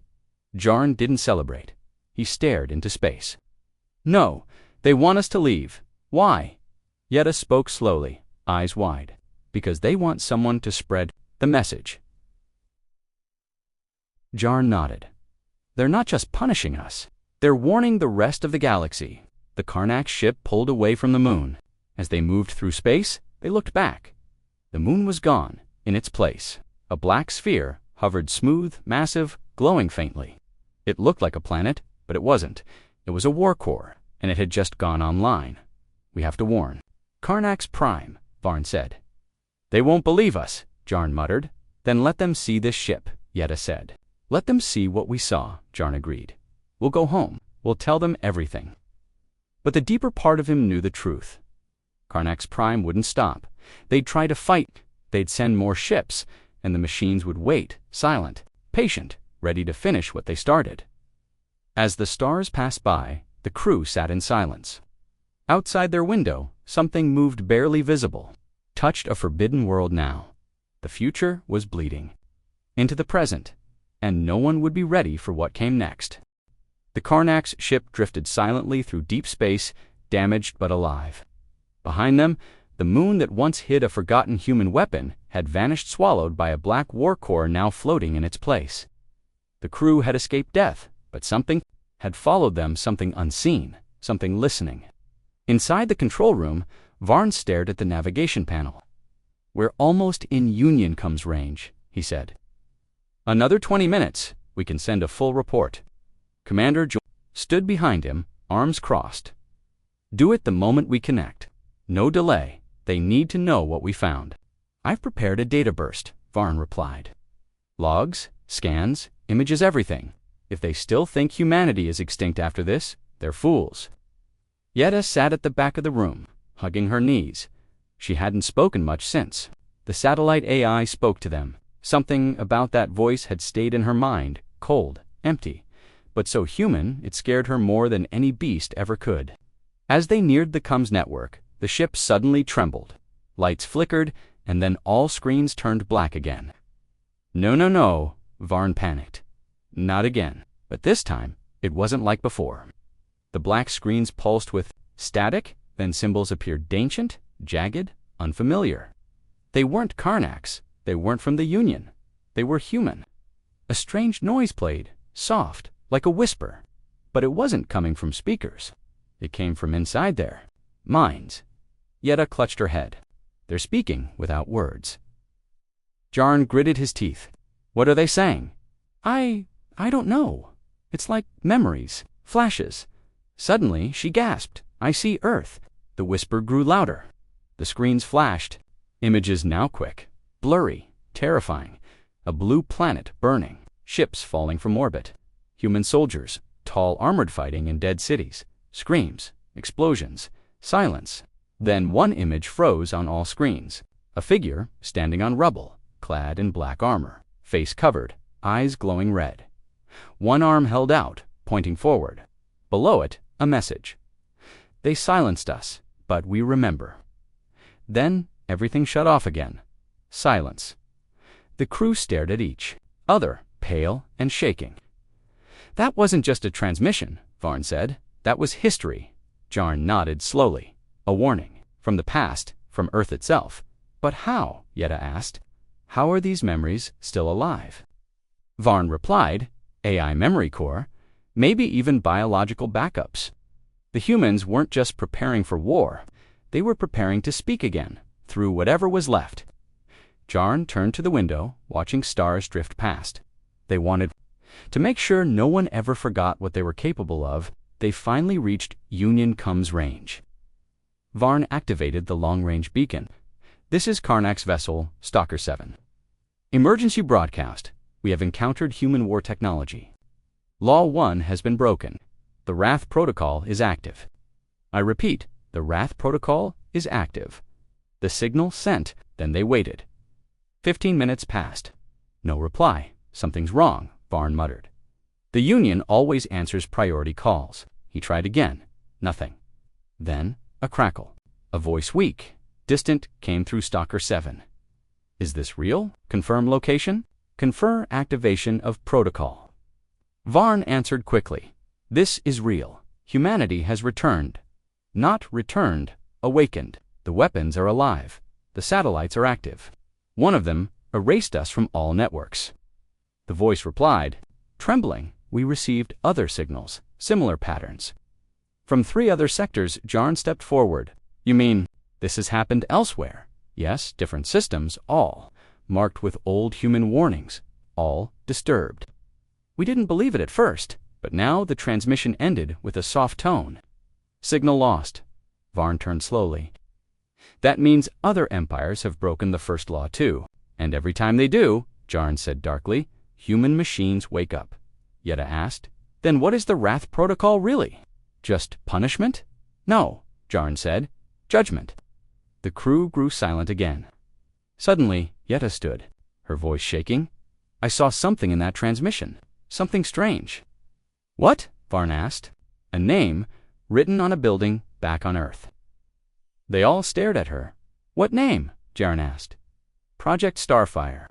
Speaker 1: Jarn didn't celebrate. He stared into space. No, they want us to leave. Why? Yetta spoke slowly, eyes wide. Because they want someone to spread the message. Jarn nodded. They're not just punishing us. They're warning the rest of the galaxy. The Karnak ship pulled away from the moon. As they moved through space, they looked back. The moon was gone. In its place, a black sphere hovered smooth, massive, glowing faintly. It looked like a planet, but it wasn't. It was a war core, and it had just gone online. We have to warn. Karnak's prime, Varn said. They won't believe us, Jarn muttered. Then let them see this ship, Yetta said. Let them see what we saw, Jarn agreed. We'll go home. We'll tell them everything. But the deeper part of him knew the truth. Karnak's prime wouldn't stop. They'd try to fight. They'd send more ships, and the machines would wait, silent, patient, ready to finish what they started. As the stars passed by, the crew sat in silence. Outside their window, something moved barely visible, touched a forbidden world now. The future was bleeding into the present, and no one would be ready for what came next. The Karnak's ship drifted silently through deep space, damaged but alive. Behind them, the moon that once hid a forgotten human weapon had vanished, swallowed by a black war core now floating in its place. The crew had escaped death, but something had followed them, something unseen, something listening. Inside the control room, Varn stared at the navigation panel. We're almost in Union comes range, he said. Another 20 minutes, we can send a full report. Commander stood behind him, arms crossed. Do it the moment we connect. No delay. They need to know what we found. I've prepared a data burst, Varn replied. Logs, scans, images, everything. If they still think humanity is extinct after this, They're fools. Yetta sat at the back of the room, hugging her knees. She hadn't spoken much since. The satellite AI spoke to them. Something about that voice had stayed in her mind, cold, empty, but so human it scared her more than any beast ever could. As they neared the comms network, the ship suddenly trembled. Lights flickered, and then all screens turned black again. No, no, no, Varn panicked. Not again. But this time, it wasn't like before. The black screens pulsed with static, then symbols appeared ancient, jagged, unfamiliar. They weren't Karnaks. They weren't from the Union. They were human. A strange noise played, soft, like a whisper. But it wasn't coming from speakers. It came from inside their minds. Yetta clutched her head. They're speaking without words. Jarn gritted his teeth. What are they saying? I don't know. It's like memories, flashes. Suddenly, she gasped. I see Earth. The whisper grew louder. The screens flashed. Images now quick, blurry, terrifying. A blue planet burning, ships falling from orbit. Human soldiers, tall armored fighting in dead cities. Screams, explosions, silence. Then one image froze on all screens. A figure standing on rubble, clad in black armor, face covered, eyes glowing red. One arm held out, pointing forward. Below it, a message. They silenced us, but we remember. Then everything shut off again. Silence. The crew stared at each other, pale and shaking. That wasn't just a transmission, Varn said. That was history. Jarn nodded slowly. A warning. From the past, from Earth itself. But how? Yetta asked. How are these memories still alive? Varn replied, AI memory core, maybe even biological backups. The humans weren't just preparing for war. They were preparing to speak again, through whatever was left. Jarn turned to the window, watching stars drift past. They wanted to make sure no one ever forgot what they were capable of. They finally reached Union Comms range. Varn activated the long-range beacon. This is Karnak's vessel, Stalker 7. Emergency broadcast. We have encountered human war technology. Law 1 has been broken. The Wrath Protocol is active. I repeat, the Wrath Protocol is active. The signal sent, then they waited. 15 minutes passed. No reply. Something's wrong, Varn muttered. The Union always answers priority calls. He tried again. Nothing. Then, a crackle. A voice weak, distant, came through Stalker 7. Is this real? Confirm location? Confer activation of protocol. Varn answered quickly. This is real. Humanity has returned. Not returned, awakened. The weapons are alive. The satellites are active. One of them erased us from all networks. The voice replied, trembling, we received other signals, similar patterns. From 3 other sectors, Jarn stepped forward. You mean, this has happened elsewhere? Yes, different systems, all marked with old human warnings, all disturbed. We didn't believe it at first, but now the transmission ended with a soft tone. Signal lost. Varn turned slowly. That means other empires have broken the first law too, and every time they do, Jarn said darkly, human machines wake up. Yetta asked, then what is the Wrath Protocol really? Just punishment? No, Jarn said, judgment. The crew grew silent again. Suddenly, Yetta stood, her voice shaking. I saw something in that transmission, something strange. What? Varn asked. A name, written on a building back on Earth. They all stared at her. What name? Jarn asked. Project Starfire.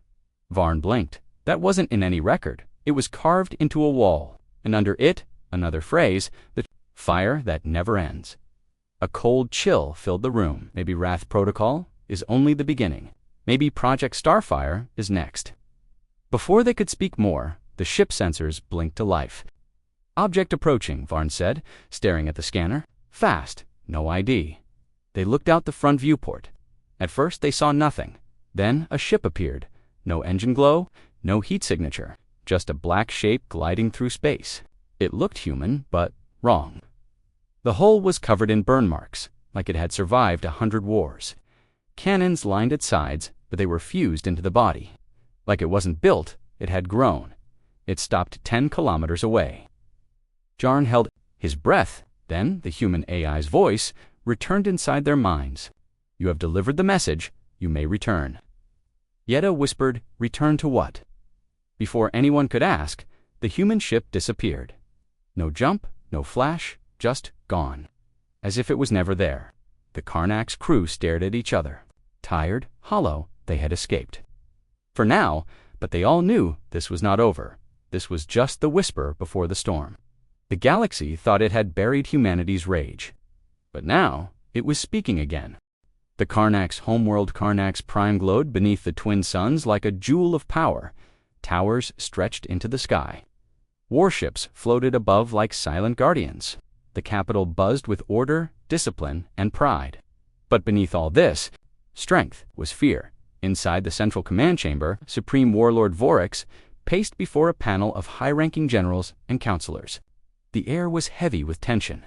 Speaker 1: Varn blinked. That wasn't in any record. It was carved into a wall, and under it, another phrase, the fire that never ends. A cold chill filled the room. Maybe Wrath Protocol is only the beginning. Maybe Project Starfire is next. Before they could speak more, the ship sensors blinked to life. Object approaching, Varn said, staring at the scanner. Fast, no ID. They looked out the front viewport. At first they saw nothing. Then a ship appeared. No engine glow, no heat signature. Just a black shape gliding through space. It looked human, but wrong. The hull was covered in burn marks, like it had survived 100 wars. Cannons lined its sides, but they were fused into the body. Like it wasn't built, it had grown. It stopped 10 kilometers away. Jarn held His breath, then the human AI's voice, returned inside their minds. "You have delivered the message. You may return." Yetta whispered, "Return to what?" Before anyone could ask, the human ship disappeared. No jump, no flash, just gone. As if it was never there. The Karnak's crew stared at each other. Tired, hollow, they had escaped. For now, but they all knew this was not over. This was just the whisper before the storm. The galaxy thought it had buried humanity's rage. But now, it was speaking again. The Karnak's homeworld Karnax Prime glowed beneath the twin suns like a jewel of power. Towers stretched into the sky. Warships floated above like silent guardians. The capital buzzed with order, discipline, and pride. But beneath all this, strength was fear. Inside the central command chamber, Supreme Warlord Vorix paced before a panel of high-ranking generals and counselors. The air was heavy with tension.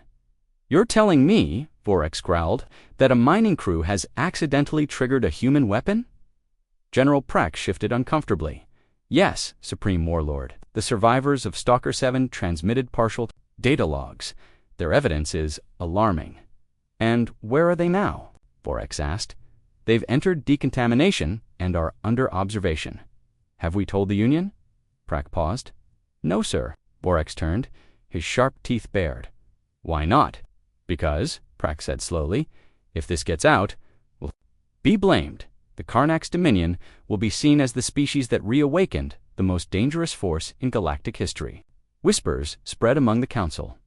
Speaker 1: "You're telling me," Vorix growled, "that a mining crew has accidentally triggered a human weapon?" General Prek shifted uncomfortably. "Yes, Supreme Warlord. The survivors of Stalker 7 transmitted partial data logs. Their evidence is alarming." "And where are they now?" Vorix asked. "They've entered decontamination and are under observation." "Have we told the Union?" Prek paused. "No, sir." Vorix turned, his sharp teeth bared. "Why not?" "Because," Prek said slowly, "if this gets out, we'll be blamed. The Karnak's Dominion will be seen as the species that reawakened the most dangerous force in galactic history." Whispers spread among the council.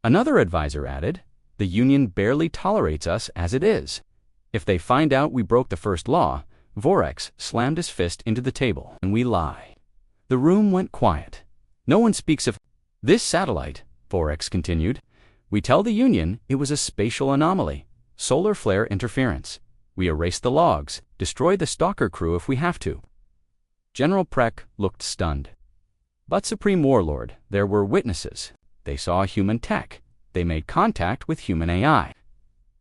Speaker 1: Another advisor added, "The Union barely tolerates us as it is. If they find out we broke the first law," Vorix slammed his fist into the table, "and we lie." The room went quiet. "No one speaks of this satellite," Vorix continued. "We tell the Union it was a spatial anomaly, solar flare interference. We erase the logs, destroy the Stalker crew if we have to." General Prek looked stunned. "But Supreme Warlord, there were witnesses. They saw human tech. They made contact with human AI."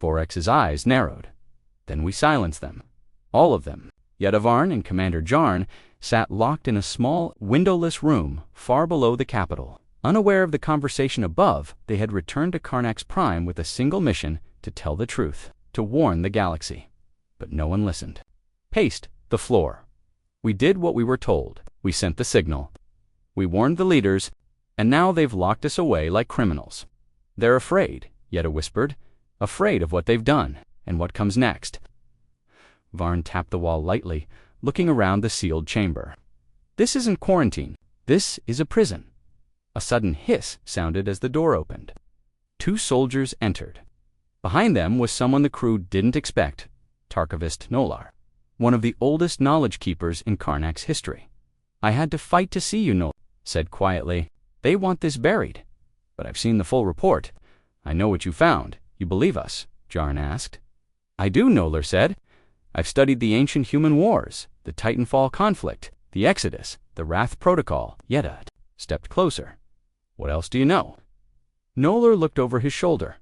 Speaker 1: Vorix's eyes narrowed. "Then we silenced them. All of them." Yedavarn and Commander Jarn sat locked in a small, windowless room far below the capital. Unaware of the conversation above, they had returned to Karnax Prime with a single mission: to tell the truth, to warn the galaxy. But no one listened. Paced the floor. "We did what we were told. We sent the signal. We warned the leaders, and now they've locked us away like criminals." "They're afraid," Yetta whispered. "Afraid of what they've done, and what comes next." Varn tapped the wall lightly, looking around the sealed chamber. "This isn't quarantine. This is a prison." A sudden hiss sounded as the door opened. 2 soldiers entered. Behind them was someone the crew didn't expect, Tarkovist Nolar, one of the oldest knowledge keepers in Karnak's history. "I had to fight to see you," Nolar said quietly. "They want this buried." "But I've seen the full report. I know what you found. You believe us?" Jarn asked. "I do," Nolar said. "I've studied the ancient human wars, the Titanfall conflict, the Exodus, the Wrath Protocol." Yetta stepped closer. "What else do you know?" Nolar looked over his shoulder.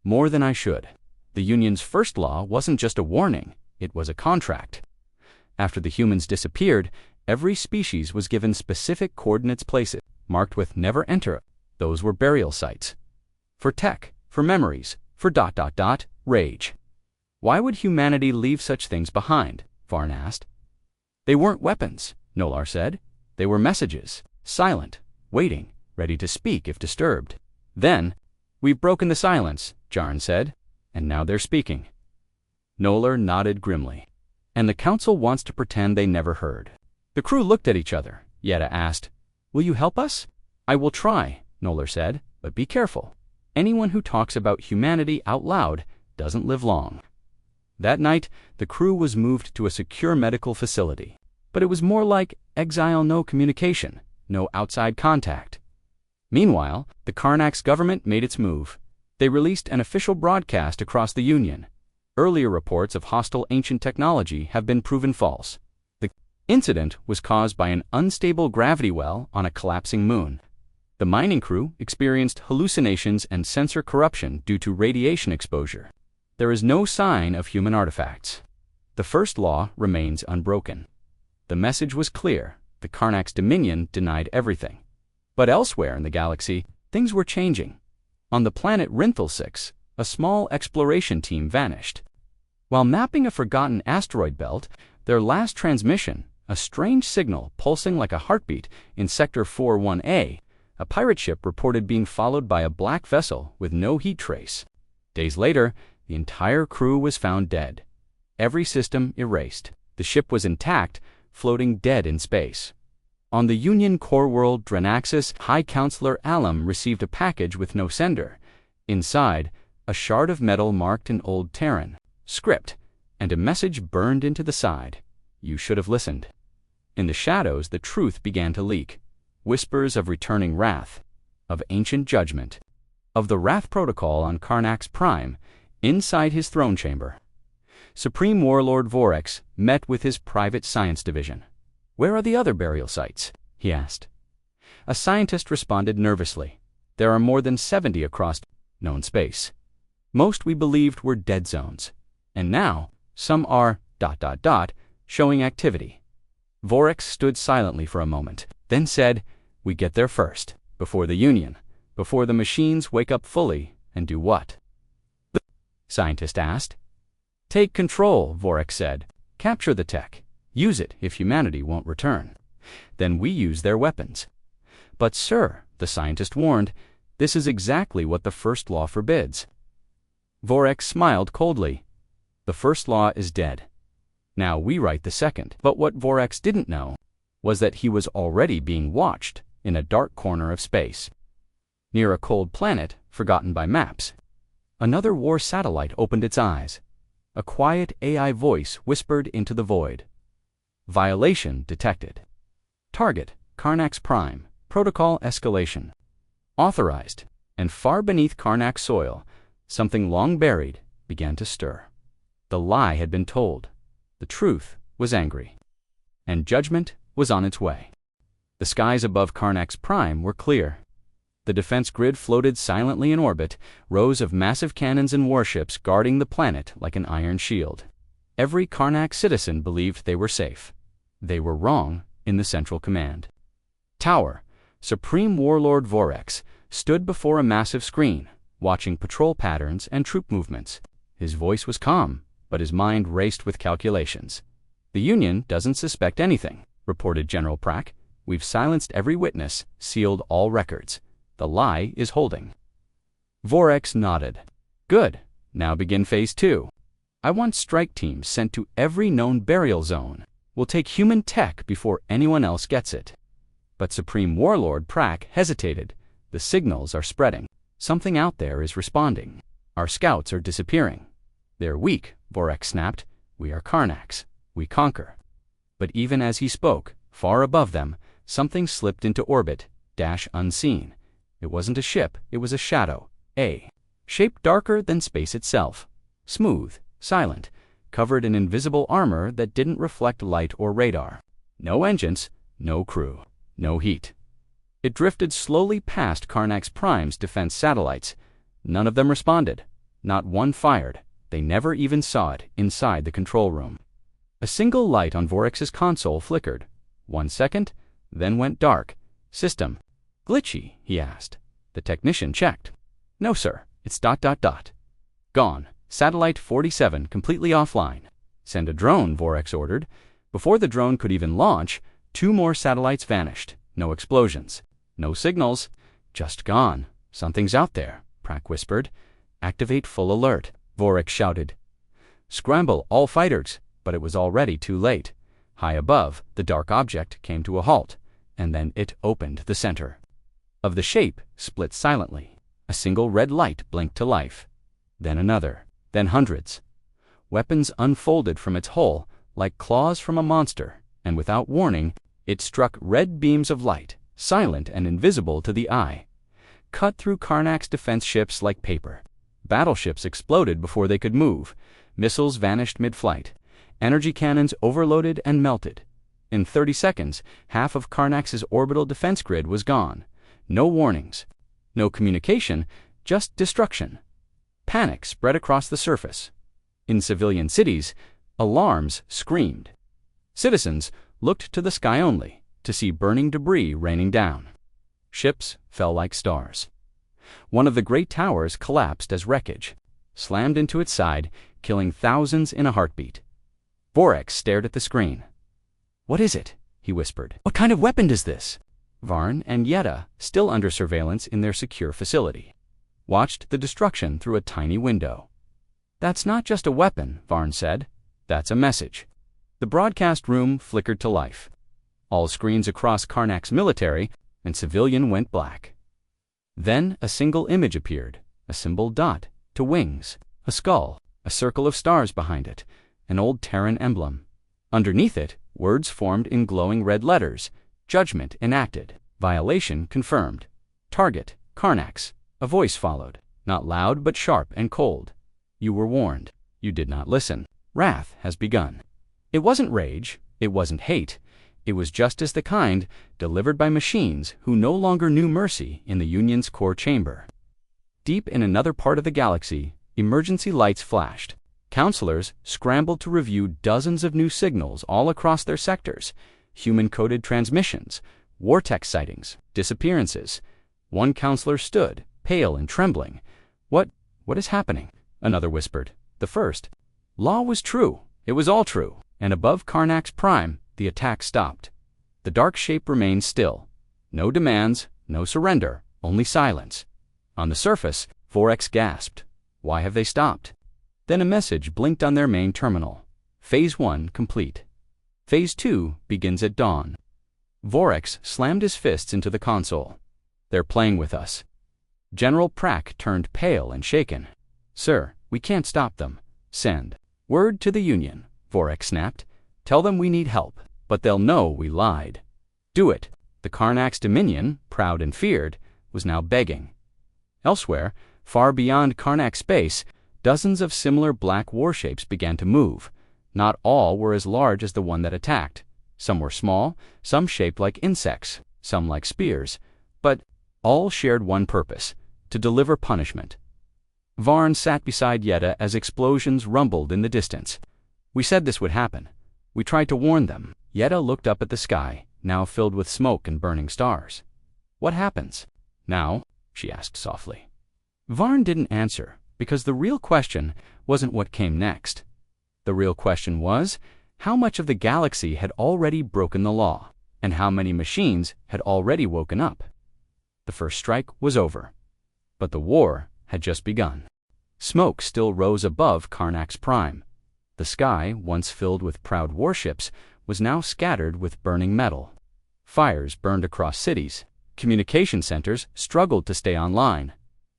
Speaker 1: "More than I should. The Union's first law wasn't just a warning, it was a contract. After the humans disappeared, every species was given specific coordinates places, marked with never enter. Those were burial sites. For tech, for memories, for ... rage. Why would humanity leave such things behind? Varn asked. "They weren't weapons," Nolar said. "They were messages, silent, waiting, ready to speak if disturbed. Then, we've broken the silence," Jarn said, "and now they're speaking." Nolar nodded grimly. "And the council wants to pretend they never heard." The crew looked at each other. Yetta asked, "Will you help us?" "I will try," Nolar said, "but be careful. Anyone who talks about humanity out loud doesn't live long." That night, the crew was moved to a secure medical facility. But it was more like exile, no communication, no outside contact. Meanwhile, the Karnax government made its move. They released an official broadcast across the Union. Earlier reports of hostile ancient technology have been proven false. The incident was caused by an unstable gravity well on a collapsing moon. The mining crew experienced hallucinations and sensor corruption due to radiation exposure. There is no sign of human artifacts. The first law remains unbroken. The message was clear. The Karnax Dominion denied everything. But elsewhere in the galaxy, things were changing. On the planet Rinthal 6, a small exploration team vanished. While mapping a forgotten asteroid belt, their last transmission, a strange signal pulsing like a heartbeat in Sector 41A, a pirate ship reported being followed by a black vessel with no heat trace. Days later, the entire crew was found dead. Every system erased. The ship was intact, floating dead in space. On the Union core world Drenaxis, High Counselor Alum received a package with no sender. Inside, a shard of metal marked in Old Terran script, and a message burned into the side. You should have listened. In the shadows, the truth began to leak. Whispers of returning wrath, of ancient judgment, of the Wrath Protocol on Karnax Prime, inside his throne chamber. Supreme Warlord Vorex met with his private science division. "Where are the other burial sites?" he asked. A scientist responded nervously. "There are more than 70 across known space. Most we believed were dead zones. And now, some are ... showing activity." Vorex stood silently for a moment, then said, "We get there first, before the Union, before the machines wake up fully and do what?" The scientist asked. "Take control," Vorex said. "Capture the tech. Use it if humanity won't return. Then we use their weapons." "But sir," the scientist warned, "this is exactly what the first law forbids." Vorex smiled coldly. "The first law is dead. Now we write the second." But what Vorex didn't know was that he was already being watched in a dark corner of space. Near a cold planet, forgotten by maps, another war satellite opened its eyes. A quiet AI voice whispered into the void. "Violation detected. Target, Karnax Prime. Protocol escalation. Authorized." And far beneath Karnax soil, something long buried began to stir. The lie had been told. The truth was angry. And judgment was on its way. The skies above Karnax Prime were clear. The defense grid floated silently in orbit, rows of massive cannons and warships guarding the planet like an iron shield. Every Karnax citizen believed they were safe. They were wrong in the Central Command. Tower, Supreme Warlord Vorex, stood before a massive screen, watching patrol patterns and troop movements. His voice was calm, but his mind raced with calculations. "The Union doesn't suspect anything," reported General Prack. "We've silenced every witness, sealed all records. The lie is holding." Vorex nodded. "Good. Now begin Phase 2. I want strike teams sent to every known burial zone. We'll take human tech before anyone else gets it." But Supreme Warlord Prack hesitated. "The signals are spreading. Something out there is responding. Our scouts are disappearing." "They're weak," Vorex snapped. "We are Karnax. We conquer." But even as he spoke, far above them, something slipped into orbit, unseen. It wasn't a ship, it was a shadow, a shape darker than space itself. Smooth, silent, covered in invisible armor that didn't reflect light or radar. No engines, no crew, no heat. It drifted slowly past Karnax Prime's defense satellites. None of them responded. Not one fired. They never even saw it inside the control room. A single light on Vorex's console flickered. 1 second, then went dark. "System glitchy?" he asked. The technician checked. "No, sir. It's ... Gone. Satellite 47 completely offline." "Send a drone," Vorex ordered. Before the drone could even launch, 2 more satellites vanished. No explosions. No signals. "Just gone. Something's out there," Prack whispered. "Activate full alert," Vorex shouted. "Scramble all fighters," but it was already too late. High above, the dark object came to a halt, and then it opened the center. Of the shape, split silently. A single red light blinked to life. Then another. Then hundreds. Weapons unfolded from its hull like claws from a monster, and without warning, it struck red beams of light, silent and invisible to the eye. Cut through Karnax defense ships like paper. Battleships exploded before they could move. Missiles vanished mid-flight. Energy cannons overloaded and melted. In 30 seconds, half of Karnax's orbital defense grid was gone. No warnings. No communication, just destruction. Panic spread across the surface. In civilian cities, alarms screamed. Citizens looked to the sky only to see burning debris raining down. Ships fell like stars. One of the great towers collapsed as wreckage, slammed into its side, killing thousands in a heartbeat. Vorex stared at the screen. "What is it?" he whispered. "What kind of weapon is this?" Varn and Yetta, still under surveillance in their secure facility, watched the destruction through a tiny window. "That's not just a weapon," Varn said. "That's a message." The broadcast room flickered to life. All screens across Karnak's military and civilian went black. Then a single image appeared, a symbol dot to wings, a skull, a circle of stars behind it, an old Terran emblem. Underneath it, words formed in glowing red letters: judgment enacted, violation confirmed, target Karnax. A voice followed, not loud but sharp and cold. "You were warned. You did not listen. Wrath has begun." It wasn't rage, it wasn't hate. It was justice the kind delivered by machines who no longer knew mercy in the Union's core chamber. Deep in another part of the galaxy, emergency lights flashed. Counselors scrambled to review dozens of new signals all across their sectors: human-coded transmissions, vortex sightings, disappearances. One counselor stood, pale and trembling. What is happening?" Another whispered. The first. Law was true. It was all true. And above Karnak's prime, the attack stopped. The dark shape remained still. No demands, no surrender, only silence. On the surface, Vorex gasped. Why have they stopped? Then a message blinked on their main terminal. Phase 1 complete. Phase 2 begins at dawn. Vorex slammed his fists into the console. "They're playing with us." General Prack turned pale and shaken. "Sir, we can't stop them." "Send word to the Union," Vorex snapped. "Tell them we need help, but they'll know we lied." "Do it." The Karnax Dominion, proud and feared, was now begging. Elsewhere, far beyond Karnak space, dozens of similar black warshapes began to move. Not all were as large as the one that attacked. Some were small, some shaped like insects, some like spears, but all shared one purpose: to deliver punishment. Varn sat beside Yetta as explosions rumbled in the distance. "We said this would happen. We tried to warn them." Yetta looked up at the sky, now filled with smoke and burning stars. "What happens now?" she asked softly. Varn didn't answer, because the real question wasn't what came next. The real question was, how much of the galaxy had already broken the law, and how many machines had already woken up. The first strike was over, but the war had just begun. Smoke still rose above Karnak's prime. The sky, once filled with proud warships, was now scattered with burning metal. Fires burned across cities. Communication centers struggled to stay online.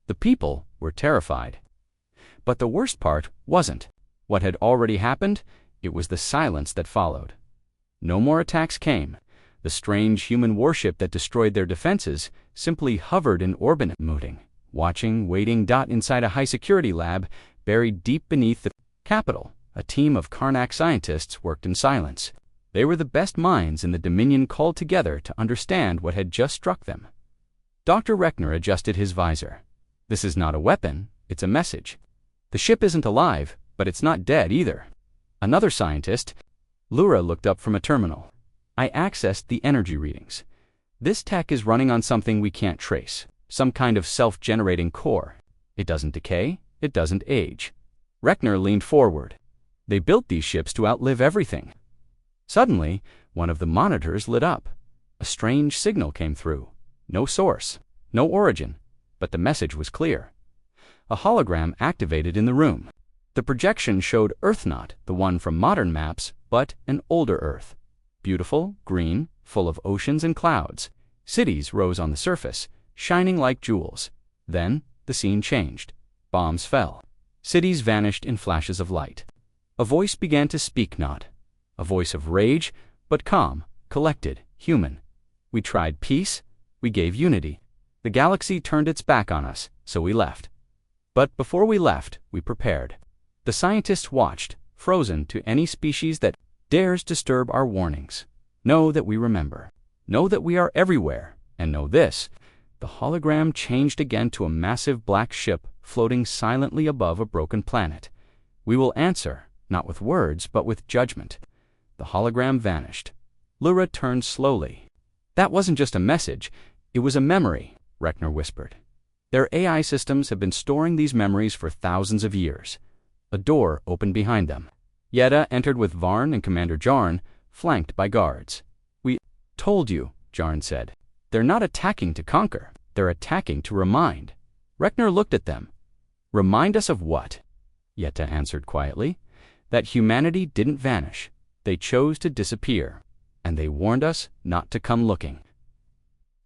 Speaker 1: The people were terrified. But the worst part wasn't what had already happened. It was the silence that followed. No more attacks came. The strange human warship that destroyed their defenses simply hovered in orbit, mooting, watching, waiting. Inside a high-security lab buried deep beneath the capital, a team of Karnak scientists worked in silence. They were the best minds in the Dominion called together to understand what had just struck them. Dr. Reckner adjusted his visor. "This is not a weapon, it's a message. The ship isn't alive, but it's not dead either." Another scientist, Lura, looked up from a terminal. "I accessed the energy readings. This tech is running on something we can't trace, some kind of self-generating core. It doesn't decay, it doesn't age." Reckner leaned forward. "They built these ships to outlive everything." Suddenly, one of the monitors lit up. A strange signal came through. No source, no origin, but the message was clear. A hologram activated in the room. The projection showed Earth, not the one from modern maps, but an older Earth. Beautiful, green, full of oceans and clouds. Cities rose on the surface, shining like jewels. Then the scene changed. Bombs fell. Cities vanished in flashes of light. A voice began to speak, not a voice of rage, but calm, collected, human. "We tried peace, we gave unity. The galaxy turned its back on us, so we left. But before we left, we prepared." The scientists watched, frozen. "To any species that dares disturb our warnings, know that we remember. Know that we are everywhere, and know this." The hologram changed again to a massive black ship floating silently above a broken planet. "We will answer, not with words, but with judgment." The hologram vanished. Lura turned slowly. "That wasn't just a message, it was a memory," Reckner whispered. Their AI systems have been storing these memories for thousands of years. A door opened behind them. Yetta entered with Varn and Commander Jarn, flanked by guards. "We told you," Jarn said. "They're not attacking to conquer. They're attacking to remind." Rechner looked at them. "Remind us of what?" Yetta answered quietly. "That humanity didn't vanish. They chose to disappear. And they warned us not to come looking."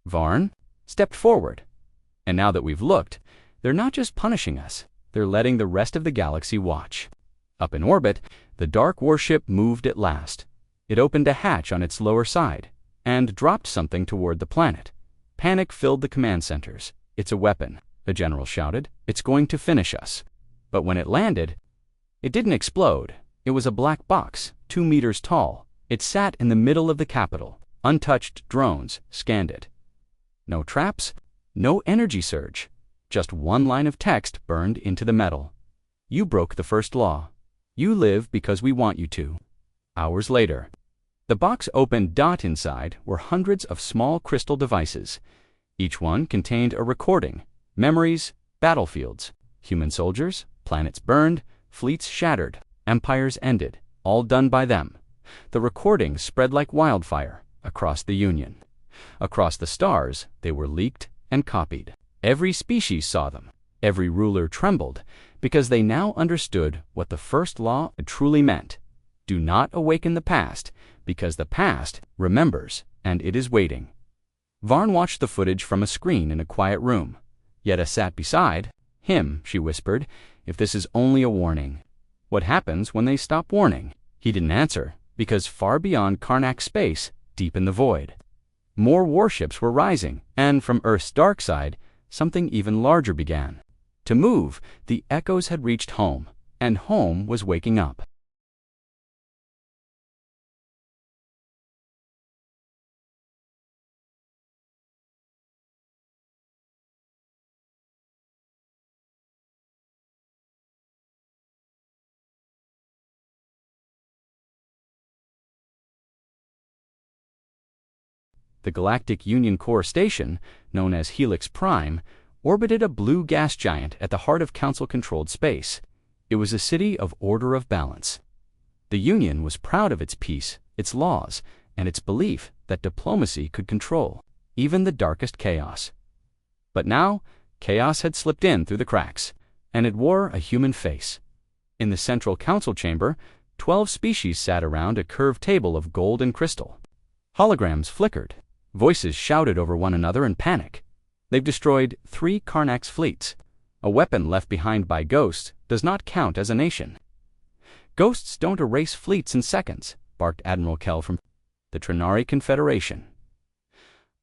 Speaker 1: Varn stepped forward. "And now that we've looked, they're not just punishing us. They're letting the rest of the galaxy watch." Up in orbit, the dark warship moved at last. It opened a hatch on its lower side and dropped something toward the planet. Panic filled the command centers. "It's a weapon," the general shouted. "It's going to finish us." But when it landed, it didn't explode. It was a black box, 2 meters tall. It sat in the middle of the capital. Untouched drones scanned it. No traps, no energy surge. Just one line of text burned into the metal. "You broke the first law. You live because we want you to." Hours later, the box opened. Inside were hundreds of small crystal devices. Each one contained a recording, memories, battlefields, human soldiers, planets burned, fleets shattered, empires ended, all done by them. The recordings spread like wildfire across the Union. Across the stars, they were leaked and copied. Every species saw them. Every ruler trembled, because they now understood what the first law truly meant. Do not awaken the past, because the past remembers, and it is waiting. Varn watched the footage from a screen in a quiet room. Yetta sat beside him. She whispered, "If this is only a warning, what happens when they stop warning?" He didn't answer, because far beyond Karnak space, deep in the void, more warships were rising, and from Earth's dark side, something even larger began to move. The echoes had reached home, and home was waking up. The Galactic Union Core Station, known as Helix Prime, orbited a blue gas giant at the heart of Council-controlled space. It was a city of order of balance. The Union was proud of its peace, its laws, and its belief that diplomacy could control even the darkest chaos. But now, chaos had slipped in through the cracks, and it wore a human face. In the central council chamber, 12 species sat around a curved table of gold and crystal. Holograms flickered. Voices shouted over one another in panic. "They've destroyed 3 Karnak's fleets. A weapon left behind by ghosts does not count as a nation." "Ghosts don't erase fleets in seconds," barked Admiral Kell from the Trinari Confederation.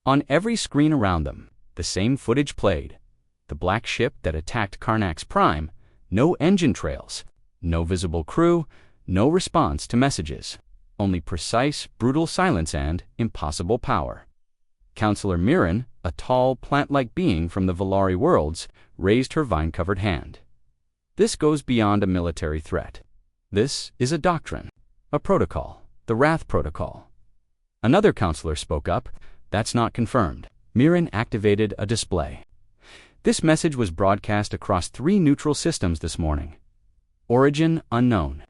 Speaker 1: On every screen around them, the same footage played. The black ship that attacked Karnak's Prime, no engine trails, no visible crew, no response to messages. Only precise, brutal silence and impossible power. Counselor Mirren, a tall, plant-like being from the Valari worlds, raised her vine-covered hand. "This goes beyond a military threat. This is a doctrine, a protocol, the Wrath Protocol." Another counselor spoke up. "That's not confirmed." Mirren activated a display. "This message was broadcast across 3 neutral systems this morning. Origin unknown."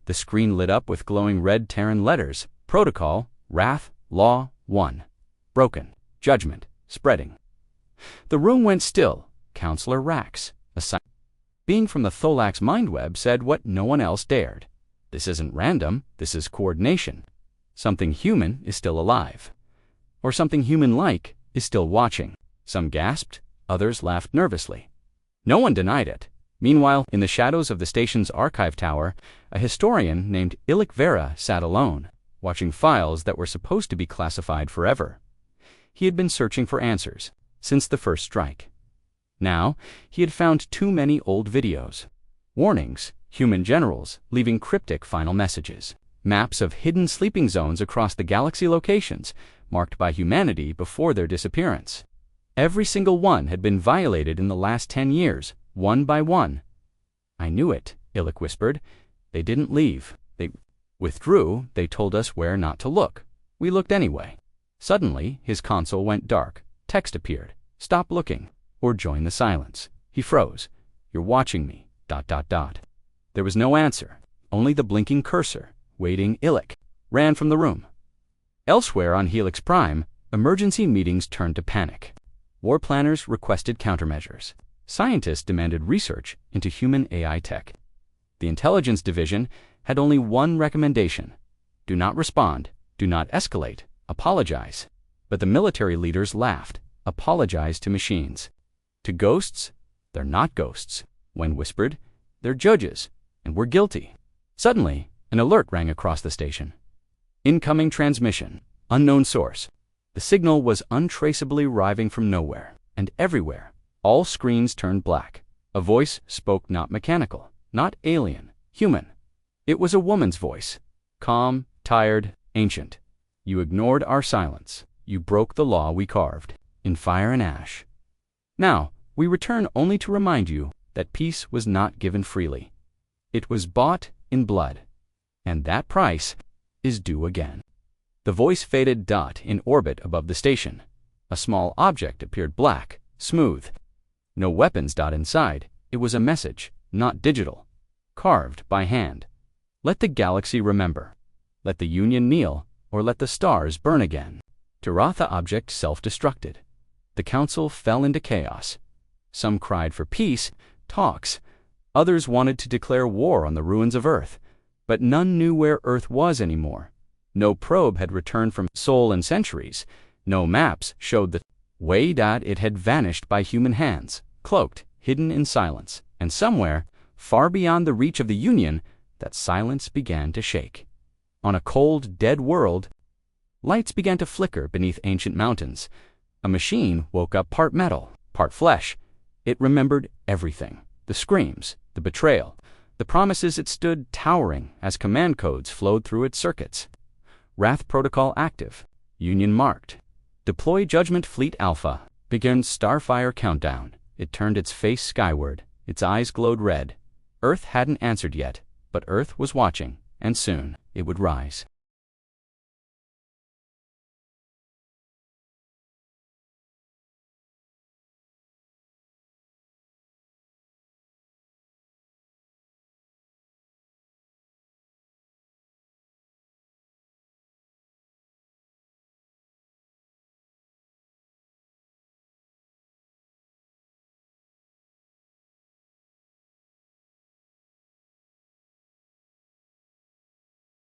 Speaker 1: The screen lit up with glowing red Terran letters. "Protocol, Wrath, Law, 1. Broken. Judgment. Spreading." The room went still. Counselor Rax, a being from the Tholax mindweb, said what no one else dared. "This isn't random. This is coordination. Something human is still alive. Or something human-like is still watching." Some gasped. Others laughed nervously. No one denied it. Meanwhile, in the shadows of the station's archive tower, a historian named Illik Vera sat alone, watching files that were supposed to be classified forever. He had been searching for answers since the first strike. Now, he had found too many old videos. Warnings, human generals leaving cryptic final messages. Maps of hidden sleeping zones across the galaxy, locations marked by humanity before their disappearance. Every single one had been violated in the last 10 years, one by one. "I knew it," Illik whispered. "They didn't leave. They withdrew. They told us where not to look. We looked anyway." Suddenly, his console went dark. Text appeared. "Stop looking. or join the silence. He froze. You're watching me, ... There was no answer, only the blinking cursor, waiting. Illic ran from the room. Elsewhere on Helix Prime, emergency meetings turned to panic. War planners requested countermeasures. Scientists demanded research into human AI tech. The intelligence division had only one recommendation: do not respond, do not escalate, apologize. But the military leaders laughed. Apologize to machines. To ghosts? They're not ghosts. When whispered, they're judges, and we're guilty. Suddenly, an alert rang across the station. Incoming transmission, unknown source. The signal was untraceably arriving from nowhere, and everywhere. All screens turned black. A voice spoke, not mechanical, not alien, human. It was a woman's voice. Calm, tired, ancient. You ignored our silence. You broke the law we carved in fire and ash. Now, we return only to remind you that peace was not given freely. It was bought in blood. And that price is due again. The voice faded. In orbit above the station, a small object appeared, black, smooth. No weapons. Inside, it was a message, not digital, carved by hand. Let the galaxy remember. Let the Union kneel, or let the stars burn again. The object self-destructed. The council fell into chaos. Some cried for peace, talks. Others wanted to declare war on the ruins of Earth. But none knew where Earth was anymore. No probe had returned from Sol in centuries. No maps showed the way. It had vanished by human hands, cloaked, hidden in silence. And somewhere, far beyond the reach of the Union, that silence began to shake. On a cold, dead world, lights began to flicker beneath ancient mountains. A machine woke up, part metal, part flesh. It remembered everything. The screams, the betrayal, the promises. It stood towering as command codes flowed through its circuits. Wrath protocol active. Union marked. Deploy Judgment Fleet Alpha. Began Starfire countdown. It turned its face skyward. Its eyes glowed red. Earth hadn't answered yet, but Earth was watching, and soon it would rise.